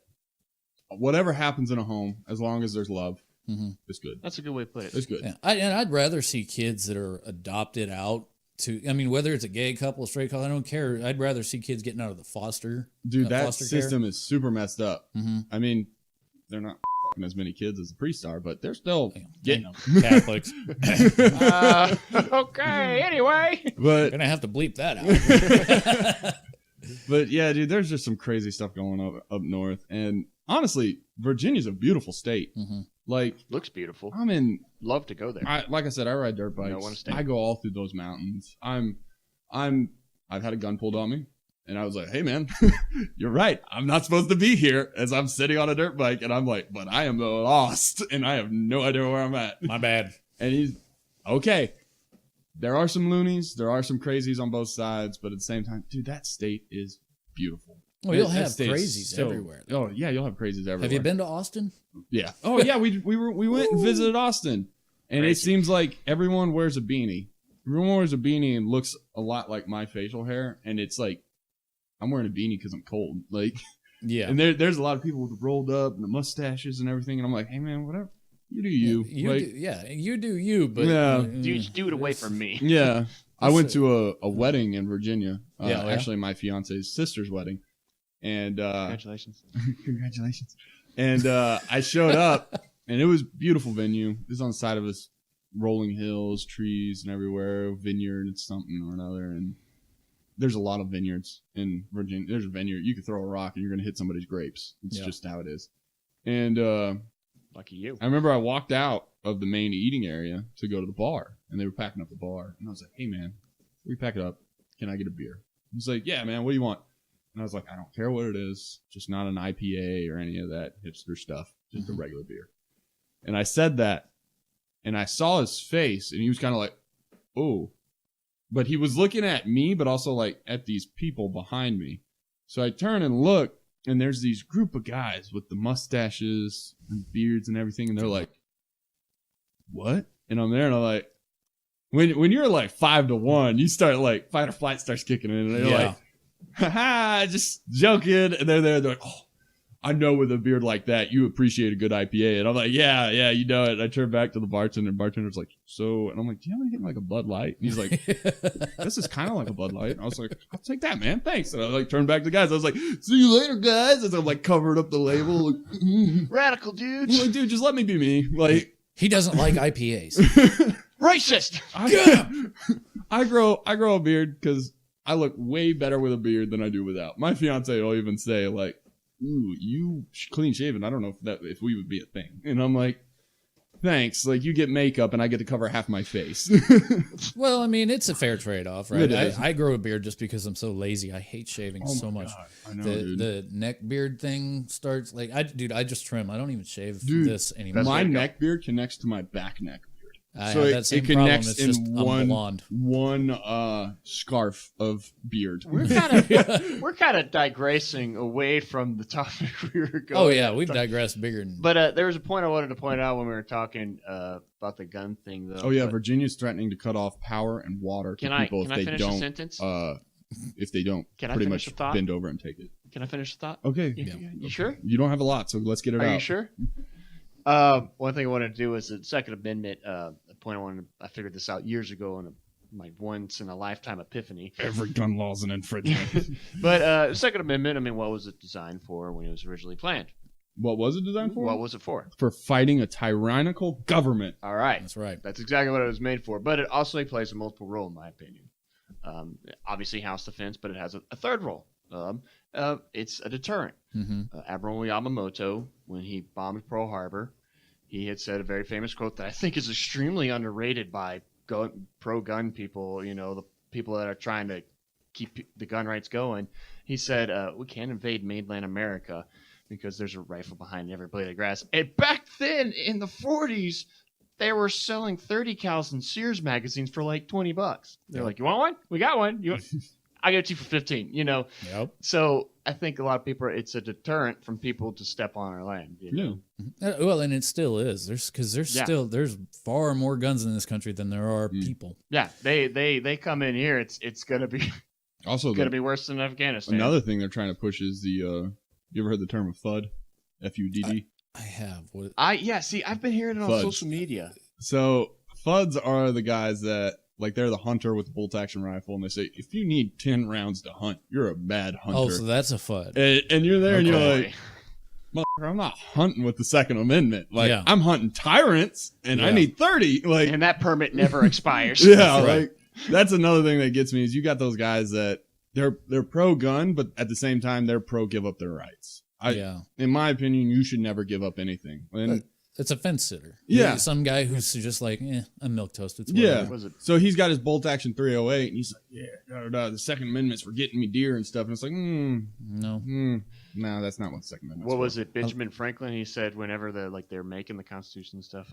whatever happens in a home, as long as there's love, it's good. That's a good way to put it. It's good. Yeah. I'd rather see kids that are adopted out to. I mean, whether it's a gay couple, a straight couple, I don't care. I'd rather see kids getting out of the foster. Dude, that foster system care. Is super messed up. Mm-hmm. I mean, they're not as many kids as the priests are, but they're still getting Catholics. Okay, anyway. But gonna have to bleep that out. But yeah, dude, there's just some crazy stuff going on up north. And honestly, Virginia's a beautiful state. Mm-hmm. Like, looks beautiful. I'm in. Love to go there. Like I said, I ride dirt bikes. No, I wanna stay. I go all through those mountains. I've had a gun pulled on me, and I was like, "Hey, man, you're right. I'm not supposed to be here." As I'm sitting on a dirt bike, and I'm like, "But I am lost, and I have no idea where I'm at." My bad. And he's okay. There are some loonies, there are some crazies on both sides, but at the same time, dude, that state is beautiful. Well, you'll That have state is crazies everywhere. Oh yeah, you'll have crazies everywhere. Have you been to Austin? Yeah. Oh yeah, we went and visited Austin, and Crazy. it seems like everyone wears a beanie. Everyone wears a beanie and looks a lot like my facial hair, and it's like I'm wearing a beanie because I'm cold. Like, Yeah. and there's a lot of people with rolled up and the mustaches and everything, and I'm like, hey man, whatever, you do you. You do you, but Yeah. Do it away from me. Yeah. I went to a wedding in Virginia. Yeah, oh, yeah? Actually, my fiance's sister's wedding, and Congratulations. congratulations. And I showed up, and it was a beautiful venue. It was on the side of this rolling hills, trees, and everywhere. Vineyard and something or another. And there's a lot of vineyards in Virginia. There's a vineyard. You could throw a rock, and you're going to hit somebody's grapes. It's just how it is. And Lucky you. I remember I walked out of the main eating area to go to the bar, and they were packing up the bar. And I was like, hey, man, before you pack it up, can I get a beer? He's like, yeah, man, what do you want? And I was like, I don't care what it is, just not an IPA or any of that hipster stuff, just a regular beer. And I said that, and I saw his face, and he was kind of like, oh. But he was looking at me, but also like at these people behind me. So I turn and look, and there's these group of guys with the mustaches and beards and everything, and they're like, what? And I'm there, and I'm like, when you're like 5-1, you start like fight or flight starts kicking in, and they're like, haha, just joking. And they're there, they're like, oh, I know with a beard like that, you appreciate a good IPA. And I'm like, yeah, you know it. And I turn back to the bartender, and the bartender's like, so, and I'm like, do you have anything like a Bud Light? And he's like, this is kind of like a Bud Light. And I was like, I'll take that, man. Thanks. And I like turned back to the guys. I was like, see you later, guys. As I'm like covered up the label. Like, Radical dude. I'm like, dude, just let me be me. Like, he doesn't like IPAs. Racist. I grow a beard because I look way better with a beard than I do without. My fiance will even say like, ooh, you clean shaven. I don't know if we would be a thing. And I'm like, thanks. Like, you get makeup and I get to cover half my face. Well, I mean, it's a fair trade-off, right? It is. I grow a beard just because I'm so lazy. I hate shaving so much. God, I know, The neck beard thing starts like I just trim. I don't even shave Dude, this anymore. my neck beard connects to my back neck beard. I So have it- that same it problem. connects It's in just I'm one- blonde. Scarf of beard. We're kind of digressing away from the topic we were going. Oh yeah, we've digressed bigger. Than, But there was a point I wanted to point out when we were talking about the gun thing, though. Oh yeah, But Virginia's threatening to cut off power and water to Can I people if they finish the don't. sentence? If they don't, Can I pretty finish much the thought? bend over and take it. Can I finish the thought? Okay. You sure? You don't have a lot, so let's get it out. Are you sure? One thing I wanted to do was the Second Amendment. A point I figured this out years ago in my once in a lifetime epiphany. Every gun law is an infringement. But Second Amendment, I mean, what was it designed for when it was originally planned? What was it designed for? What was it for? For fighting a tyrannical government. All right. that's right. That's exactly what it was made for. But it also plays a multiple role, in my opinion. Obviously, house defense, but it has a third role. It's a deterrent. Mm-hmm. Admiral Yamamoto, when he bombed Pearl Harbor, he had said a very famous quote that I think is extremely underrated by pro-gun people, you know, the people that are trying to keep the gun rights going. He said, we can't invade mainland America because there's a rifle behind every blade of grass. And back then, in the 40s, they were selling 30 cals in Sears magazines for like $20. They're like, you want one? We got one. I'll give it to you for 15, you know? Yep. So I think a lot of people, it's a deterrent from people to step on our land. You know? Well, and it still is. There's far more guns in this country than there are people. Yeah, they come in here. It's gonna be Also, gonna be worse than Afghanistan. another thing they're trying to push is the. You ever heard the term of FUD? FUDD. I have. What? See, I've been hearing it on FUDs. social media. So FUDs are the guys that like they're the hunter with the bolt action rifle, and they say if you need 10 rounds to hunt, you're a bad hunter. Oh, so that's a FUD. And you're there, and you're Okay. like, motherfucker, I'm not hunting with the Second Amendment. Like, Yeah. I'm hunting tyrants, and I Yeah. need 30. Like, And that permit never expires. yeah, right. like that's another thing that gets me is you got those guys that they're pro gun, but at the same time they're pro give up their rights. In my opinion, you should never give up anything. And it's a fence sitter. Yeah. Some guy who's just like, I'm milk toast. It's yeah. whatever. So he's got his bolt action 308, and he's like, the Second Amendment's for getting me deer and stuff. And it's like, no, that's not what the Second Amendment's What for. was it? Benjamin Franklin. He said whenever they're making the Constitution and stuff.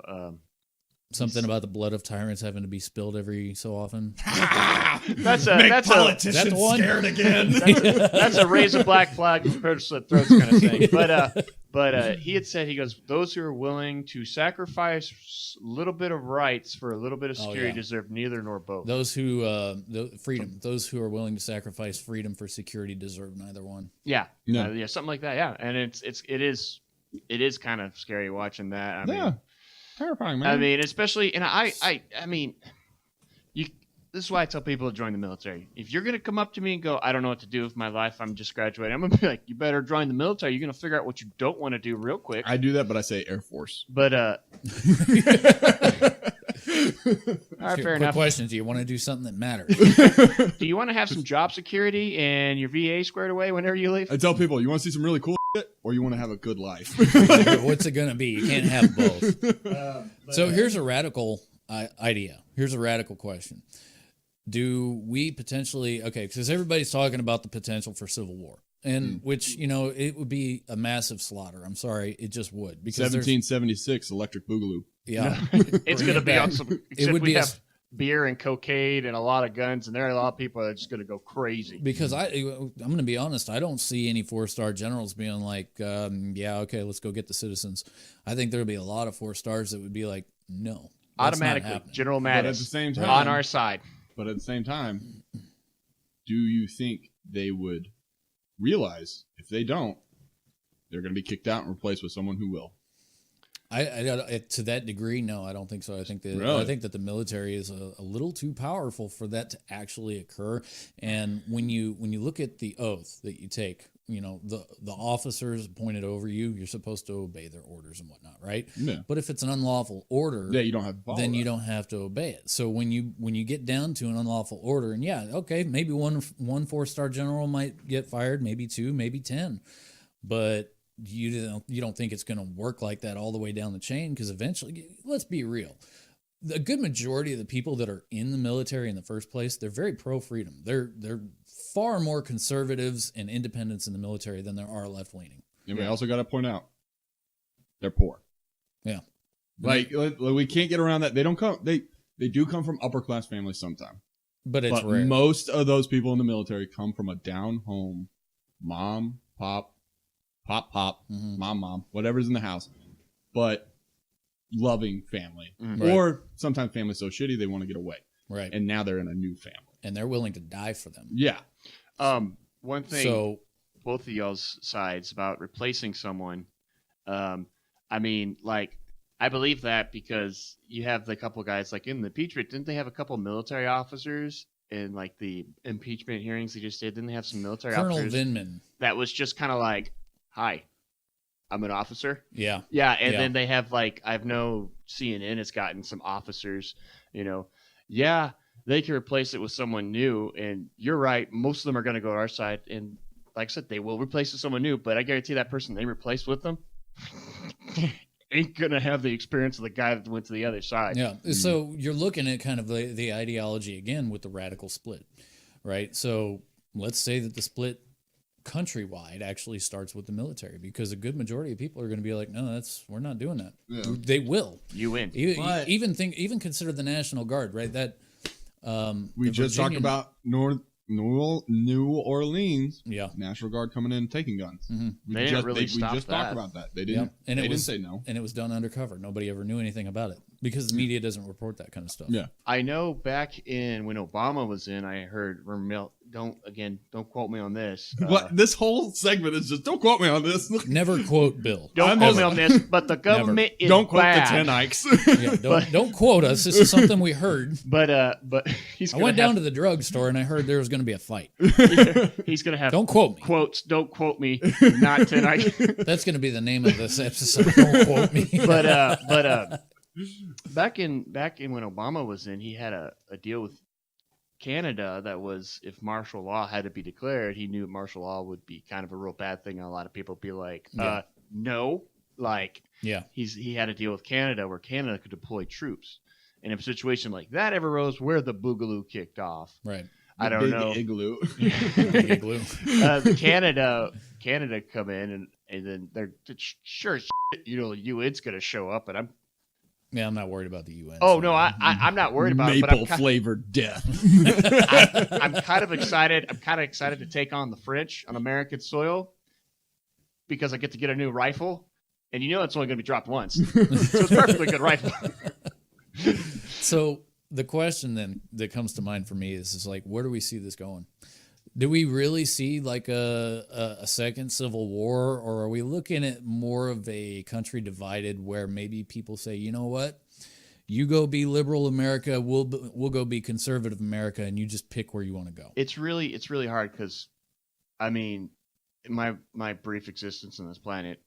Something about the blood of tyrants having to be spilled every so often. That's politicians the one? scared again. That's a raise a black flag, purge slit throats kind of thing. But he had said, he goes, those who are willing to sacrifice a little bit of rights for a little bit of security deserve neither nor both. Those who those who are willing to sacrifice freedom for security deserve neither one. Yeah, something like that. Yeah, and it is kind of scary watching that. I mean, terrifying, man. I mean, especially, and I mean, this is why I tell people to join the military. If you're going to come up to me and go, I don't know what to do with my life, I'm just graduating, I'm going to be like, you better join the military. You're going to figure out what you don't want to do real quick. I do that, but I say Air Force. But, all right, fair enough. Question, do you want to do something that matters? Do you want to have some job security and your VA squared away whenever you leave? I tell people, you want to see some really cool shit, or you want to have a good life? What's it going to be? You can't have both. So here's a radical idea. Here's a radical question. Do we potentially, because everybody's talking about the potential for civil war, and which, it would be a massive slaughter. I'm sorry, it just would. Because 1776 Electric Boogaloo. Yeah. It's going to be awesome. It would be have beer and cocaine and a lot of guns, and there are a lot of people that are just going to go crazy. Because I'm going to be honest, I don't see any 4-star generals being like, let's go get the citizens. I think there'll be a lot of 4 stars that would be like, no. Automatically, General Mattis but at the same time, on our side. But at the same time, do you think they would realize if they don't, they're going to be kicked out and replaced with someone who will? I to that degree, no, I don't think so. I think that the military is a little too powerful for that to actually occur. And when you look at the oath that you take, the officers appointed over you, you're supposed to obey their orders and whatnot, right? Yeah. But if it's an unlawful order, you don't have to follow you don't have to obey it. So when you get down to an unlawful order, and maybe one 4-star general might get fired, maybe 2, maybe 10, but you don't think it's going to work like that all the way down the chain, because eventually, let's be real, a good majority of the people that are in the military in the first place, they're very pro-freedom. They're far more conservatives and independents in the military than there are left-leaning. And we also got to point out, they're poor. Yeah. Like we can't get around that. They don't come. They do come from upper-class families sometimes. But it's rare. Most of those people in the military come from a down-home mom, pop, mom, whatever's in the house, but loving family. Mm-hmm. Or sometimes family's so shitty they want to get away. Right. And now they're in a new family. And they're willing to die for them. Yeah. One thing, both of y'all's sides about replacing someone, I mean, like, I believe that because you have the couple guys, like in the impeachment, didn't they have a couple military officers in like the impeachment hearings they just did? Didn't they have some military officers? Colonel Vindman. That was just kind of like, hi, I'm an officer. Yeah. Yeah. And then they have like, I've know CNN has gotten some officers, they can replace it with someone new. And you're right. Most of them are going to go to our side. And like I said, they will replace it with someone new, but I guarantee that person they replaced with them ain't going to have the experience of the guy that went to the other side. Yeah. So you're looking at kind of the ideology again with the radical split, right? So let's say that the split countrywide actually starts with the military, because a good majority of people are going to be like, no, we're not doing that. Yeah. They will. You win. Even consider the National Guard, right? That we just talked about New Orleans. Yeah. National Guard coming in and taking guns. Mm-hmm. We just talked about that. They didn't. And they didn't say no. And it was done undercover. Nobody ever knew anything about it because the media doesn't report that kind of stuff. Yeah. I know back in when Obama was in, I heard don't quote me on this. What this whole segment is just don't quote me on this. Never quote Bill. Don't quote me on this, but the government is don't quote bad. the TenEycks. Yeah, don't quote us. This is something we heard. But I went down to the drugstore and I heard there was going to be a fight. He's going to have don't quote me. Quotes. Don't quote me. Not TenEyck. That's going to be the name of this episode. Don't quote me. But back in when Obama was in, he had a deal with Canada that was, if martial law had to be declared, he knew martial law would be kind of a real bad thing. And a lot of people would be like, no, like, he had to deal with Canada where Canada could deploy troops. And if a situation like that ever arose, where the Boogaloo kicked off, right? I don't know. Igloo. Big igloo. Canada come in and then they're sure as shit, you know, UN's gonna show up, and I'm not worried about the UN. Oh no, I'm not worried about maple it. But flavored death. I'm kind of excited. I'm kind of excited to take on the French on American soil because I get to get a new rifle, and you know it's only going to be dropped once, so it's a perfectly good rifle. So the question then that comes to mind for me is like, where do we see this going? Do we really see like a second civil war, or are we looking at more of a country divided where maybe people say, you know what, you go be liberal America, we'll go be conservative America, and you just pick where you want to go? It's really hard because, I mean, my brief existence on this planet,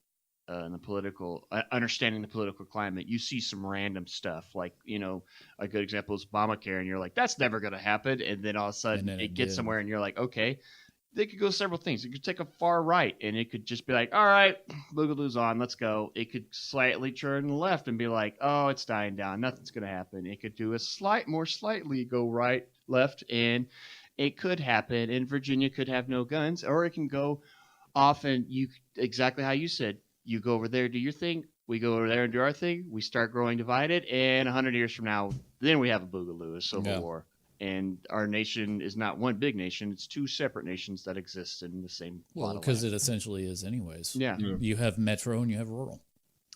and the political understanding the political climate, you see some random stuff like, you know, a good example is Obamacare, and you're like, that's never going to happen, and then all of a sudden it gets somewhere, and you're like, okay, they could go several things. It could take a far right, and it could just be like, all right, Boogaloo's on, let's go. It could slightly turn left and be like, oh, it's dying down, nothing's going to happen. It could do more slightly go right, left, and it could happen. And Virginia could have no guns, or it can go off, and exactly how you said. You go over there, do your thing. We go over there and do our thing. We start growing divided. And 100 years from now, then we have a Boogaloo, a civil war. And our nation is not one big nation. It's two separate nations that exist in the same plot. Well, because it essentially is anyways. Yeah. You have metro and you have rural.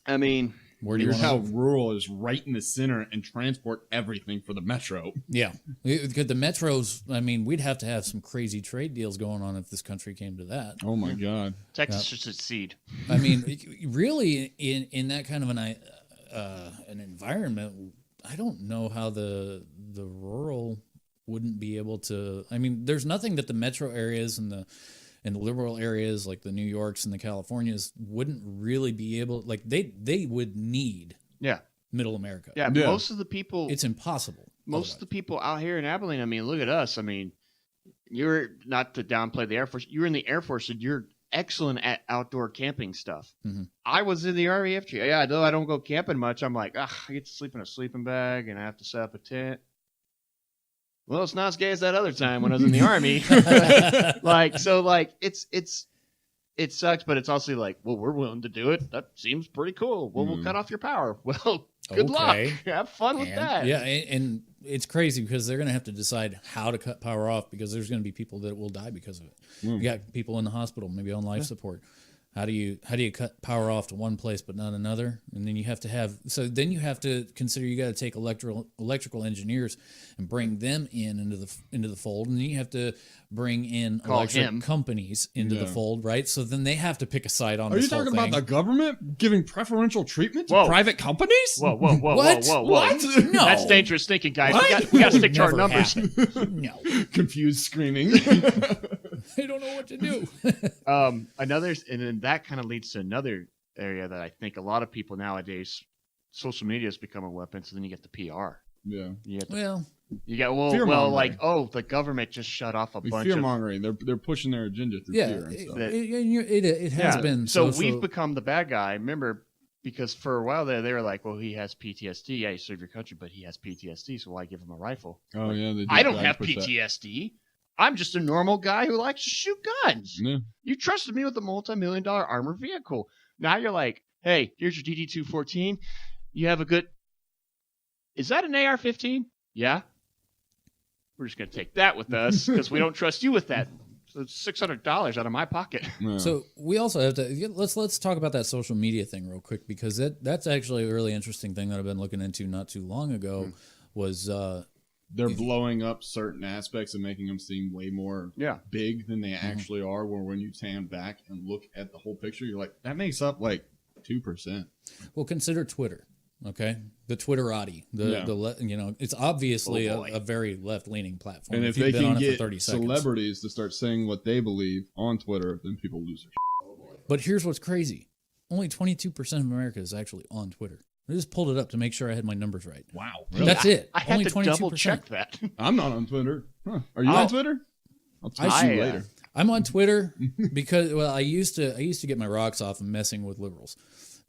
I mean, where do you here's want how rural is right in the center and transport everything for the metro. Yeah. Because the metros, I mean, we'd have to have some crazy trade deals going on if this country came to that. Oh, my God. Texas should succeed. I mean, really, in that kind of an environment, I don't know how the rural wouldn't be able to. I mean, there's nothing that the metro areas and the liberal areas like the New Yorks and the Californias wouldn't really be able, like they would need middle America. Yeah, most of the people, it's impossible. Most of the people out here in Abilene, I mean, look at us. I mean, you're, not to downplay the Air Force, you're in the Air Force and you're excellent at outdoor camping stuff. Mm-hmm. I was in the RAF. Yeah, though I don't go camping much. I'm like, I get to sleep in a sleeping bag and I have to set up a tent. Well, it's not as gay as that other time when I was in the Army. It sucks, but it's also like, well, we're willing to do it. That seems pretty cool. Well, we'll cut off your power. Well, good luck. Have fun with that. Yeah, and it's crazy because they're going to have to decide how to cut power off because there's going to be people that will die because of it. You got people in the hospital, maybe on life support. How do you cut power off to one place but not another? And then you have to consider you got to take electrical engineers and bring them into the fold, and then you have to bring in electric companies into the fold, right? So then they have to pick a side on. Are you talking about the government giving preferential treatment to private companies? Whoa! What? No, that's dangerous thinking, guys. We got to stick to our numbers. No, confused screaming. They don't know what to do. And then that kind of leads to another area that I think a lot of people nowadays, social media has become a weapon. So then you get the PR. Yeah. The government just shut off a bunch of fear mongering. They're pushing their agenda through fear and stuff. It has been. So we've become the bad guy. Remember, because for a while there, they were like, well, he has PTSD. Yeah, you serve your country, but he has PTSD. So why give him a rifle? Oh, yeah. I don't have PTSD. I'm just a normal guy who likes to shoot guns. Yeah. You trusted me with a multi-million-dollar armored vehicle. Now you're like, hey, here's your DD-214. You have a good... Is that an AR-15? Yeah. We're just going to take that with us because we don't trust you with that. So it's $600 out of my pocket. Yeah. So we also have to... Let's talk about that social media thing real quick because that's actually a really interesting thing that I've been looking into not too long ago was... They're blowing up certain aspects and making them seem way more big than they actually are. Where when you stand back and look at the whole picture, you're like, that makes up like 2%. Well, consider Twitter, okay? The Twitterati. It's obviously a very left-leaning platform. And if they can get celebrities to start saying what they believe on Twitter, then people lose their shit. But here's what's crazy. Only 22% of America is actually on Twitter. I just pulled it up to make sure I had my numbers right. Wow. That's it. I had Only to 22%. double check that. I'm not on Twitter. Huh. Are you on Twitter? I'll tweet you later. I'm on Twitter because I used to get my rocks off and messing with liberals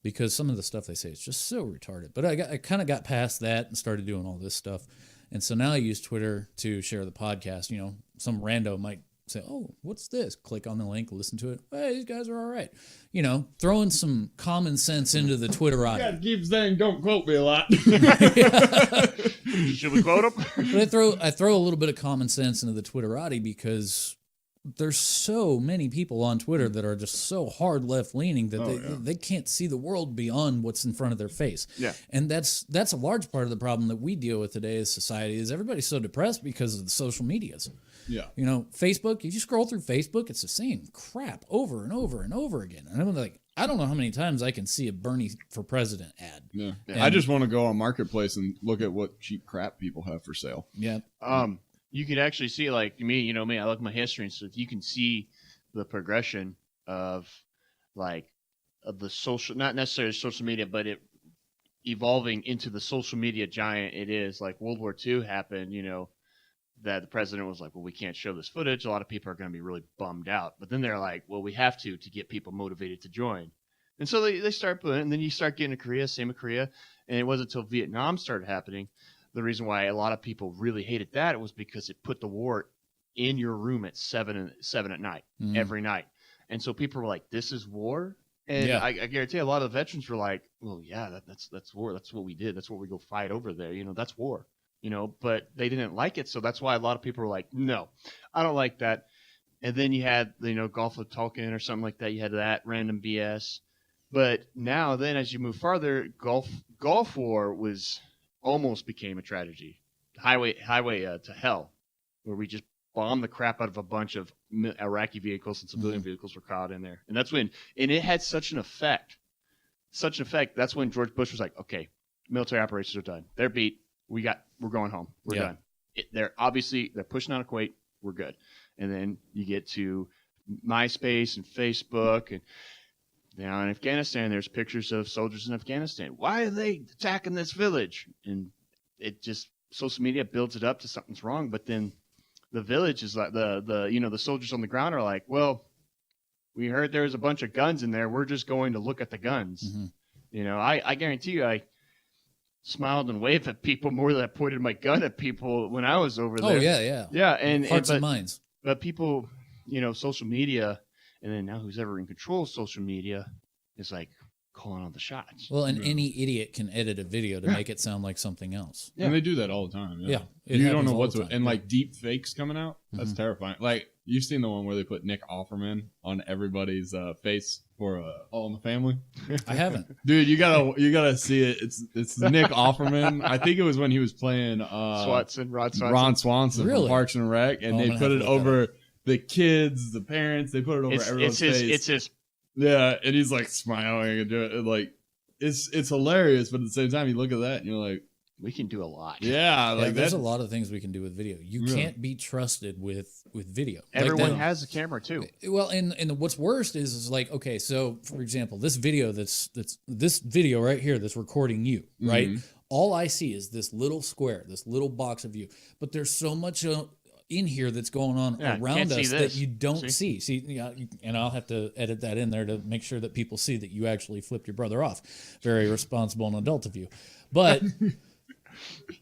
because some of the stuff they say is just so retarded. But I kind of got past that and started doing all this stuff, and so now I use Twitter to share the podcast. You know, some rando might say, "Oh, what's this?" Click on the link, listen to it. Hey, these guys are all right. You know, throwing some common sense into the Twitterati. You gotta keep saying, "Don't quote me" a lot. Should we quote him? But I throw a little bit of common sense into the Twitterati because there's so many people on Twitter that are just so hard left leaning that they can't see the world beyond what's in front of their face. Yeah. And that's a large part of the problem that we deal with today as society is everybody's so depressed because of the social medias. Yeah. You know, Facebook, if you scroll through Facebook, it's the same crap over and over and over again. And I'm like, I don't know how many times I can see a Bernie for president ad. Yeah. And I just want to go on Marketplace and look at what cheap crap people have for sale. Yeah. You could actually see, like me, I look at my history, and so you can see the progression of the social, not necessarily social media, but it evolving into the social media giant it is. Like World War II happened, that the president was like, well, we can't show this footage. A lot of people are going to be really bummed out. But then they're like, well, we have to get people motivated to join. And so they start putting it, and then you start getting to Korea, same with Korea. And it wasn't until Vietnam started happening. The reason why a lot of people really hated that was because it put the war in your room at 7 at night, every night. And so people were like, this is war? And Yeah. I guarantee a lot of the veterans were like, well, yeah, that's war. That's what we did. That's what we go fight over there. That's war. But they didn't like it. So that's why a lot of people were like, no, I don't like that. And then you had, Gulf of Tonkin or something like that. You had that random BS. But now then, as you move farther, Gulf War almost became a tragedy. Highway to hell, where we just bombed the crap out of a bunch of Iraqi vehicles and civilian vehicles were caught in there. And that's when, and it had such an effect. That's when George Bush was like, okay, military operations are done. They're beat. We're going home. We're done. They're pushing out of Kuwait. We're good. And then you get to MySpace and Facebook, and now in Afghanistan, there's pictures of soldiers in Afghanistan. Why are they attacking this village? And it just, social media builds it up to something's wrong. But then the village is like the soldiers on the ground are like, well, we heard there was a bunch of guns in there. We're just going to look at the guns. Mm-hmm. I guarantee you, I smiled and waved at people more than I pointed my gun at people when I was over there. Oh yeah. Yeah. And hearts and minds. But people, social media, and then now who's ever in control of social media is like calling all the shots. Well, and any idiot can edit a video to make it sound like something else. Yeah. And they do that all the time. Yeah. You don't know what's and like deep fakes coming out. That's terrifying. Like you've seen the one where they put Nick Offerman on everybody's face for All in the Family. I haven't. Dude, you gotta see it. It's Nick Offerman. I think it was when he was playing Ron Swanson. Ron Swanson Really? from Parks and Rec, and they put it over the kids, the parents. They put it over everyone's face. It's his. Yeah, and he's like smiling and doing it. Like it's hilarious, but at the same time, you look at that and you're like, we can do a lot. Yeah, there's a lot of things we can do with video. You can't be trusted with video. Everyone has a camera too. Well, and what's worst is like, okay, so for example, this video that's this video right here that's recording you, right? All I see is this little square, this little box of you. But there's so much in here that's going on around us that you don't see. And I'll have to edit that in there to make sure that people see that you actually flipped your brother off. Very responsible and adult of you. But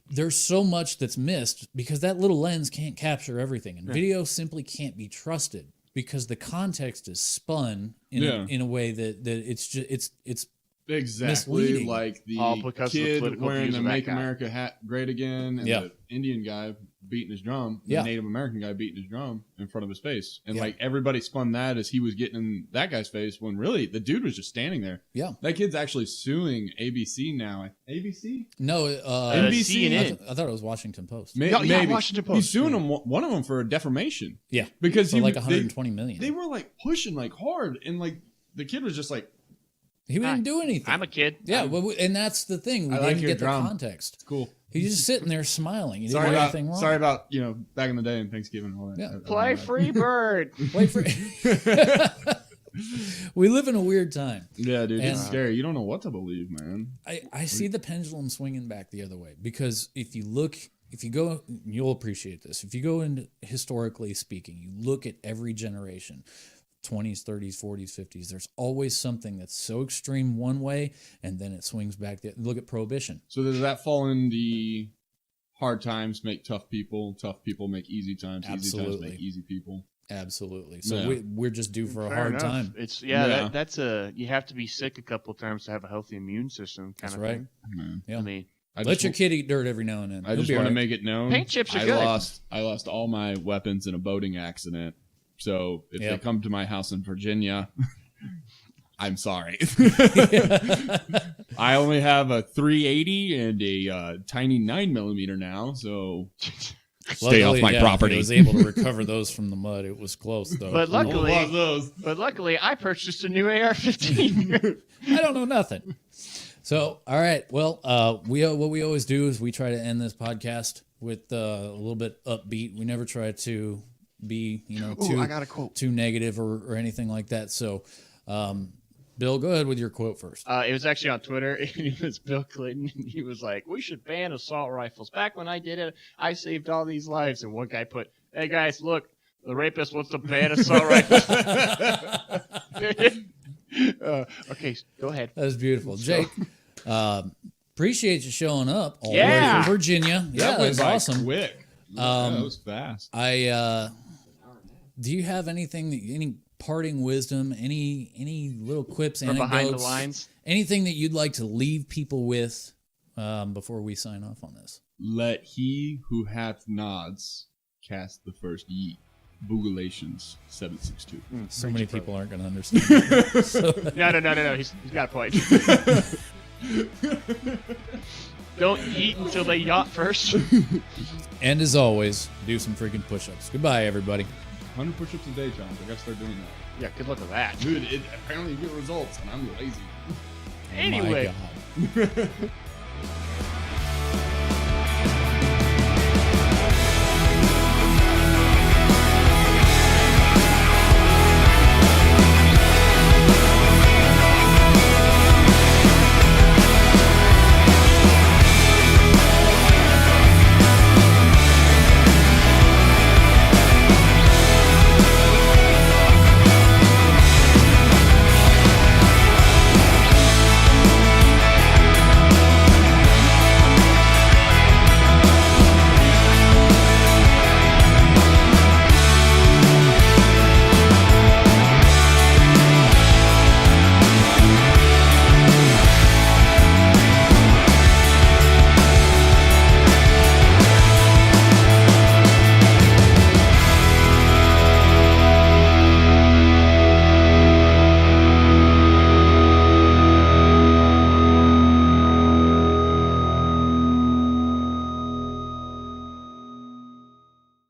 there's so much that's missed because that little lens can't capture everything. And video simply can't be trusted because the context is spun in a way that it's just it's exactly misleading. Like the kid wearing the Make America hat great again, and the Indian guy beating his drum, the Native American guy beating his drum in front of his face. And like everybody spun that as he was getting in that guy's face when really the dude was just standing there. Yeah. That kid's actually suing ABC now. ABC? No, NBC. I thought it was Washington Post. Maybe. Washington Post. He's suing them, one of them for defamation. Yeah. Because for like 120 million. They were like pushing like hard, and like the kid was just like, he didn't do anything. I'm a kid. Yeah, and that's the thing. We didn't get the context. It's cool. He's just sitting there smiling. He didn't do anything wrong. Sorry about back in the day and Thanksgiving and all that. Yeah. Play free bird. Play free. We live in a weird time. Yeah, dude, it's And- scary. You don't know what to believe, man. I see the pendulum swinging back the other way because if you go, you'll appreciate this. If you go into historically speaking, you look at every generation, 20s, 30s, 40s, 50s, there's always something that's so extreme one way and then it swings back. Look at Prohibition. So does that fall in the hard times make tough people make easy times, easy times Absolutely. make easy people? Absolutely. So Yeah. we're just due for a Fair hard enough. time. It's Yeah. that's you have to be sick a couple of times to have a healthy immune system. That's of right. thing. Man. Yeah. I mean, Let your kid eat dirt every now and then. I He'll just be want to all right. make it known. Paint chips are I good. lost all my weapons in a boating accident. So if Yep. they come to my house in Virginia, I'm sorry. I only have a 380 and a tiny 9mm now, so stay off Luckily, my property. He was able to recover those from the mud. It was close though. But luckily, Love those. I purchased a new AR-15. I don't know nothing. So, all right. Well, what we always do is we try to end this podcast with a little bit upbeat. We never try to be, Ooh, I got a quote. too negative or anything like that. So, Bill, go ahead with your quote first. It was actually on Twitter. It was Bill Clinton. He was like, "We should ban assault rifles." Back when I did it, I saved all these lives. And one guy put, "Hey guys, look, the rapist wants to ban assault rifles." Okay, go ahead. That was beautiful, Jake. Appreciate you showing up all the way Yeah. from Virginia. Yeah, that went was by awesome. quick. That was fast. Do you have any parting wisdom, any little quips, From anecdotes, behind the lines. anything that you'd like to leave people with before we sign off on this? Let he who hath nods cast the first yeet. Boogalations 762. So many people aren't going to understand that. So, No. He's got a point. Don't eat until they yacht first. and as always, do some freaking push-ups. Goodbye, everybody. 100 push-ups a day, John. I gotta start doing that. Yeah, good luck with that. Dude, apparently you get results, and I'm lazy. Anyway. My God.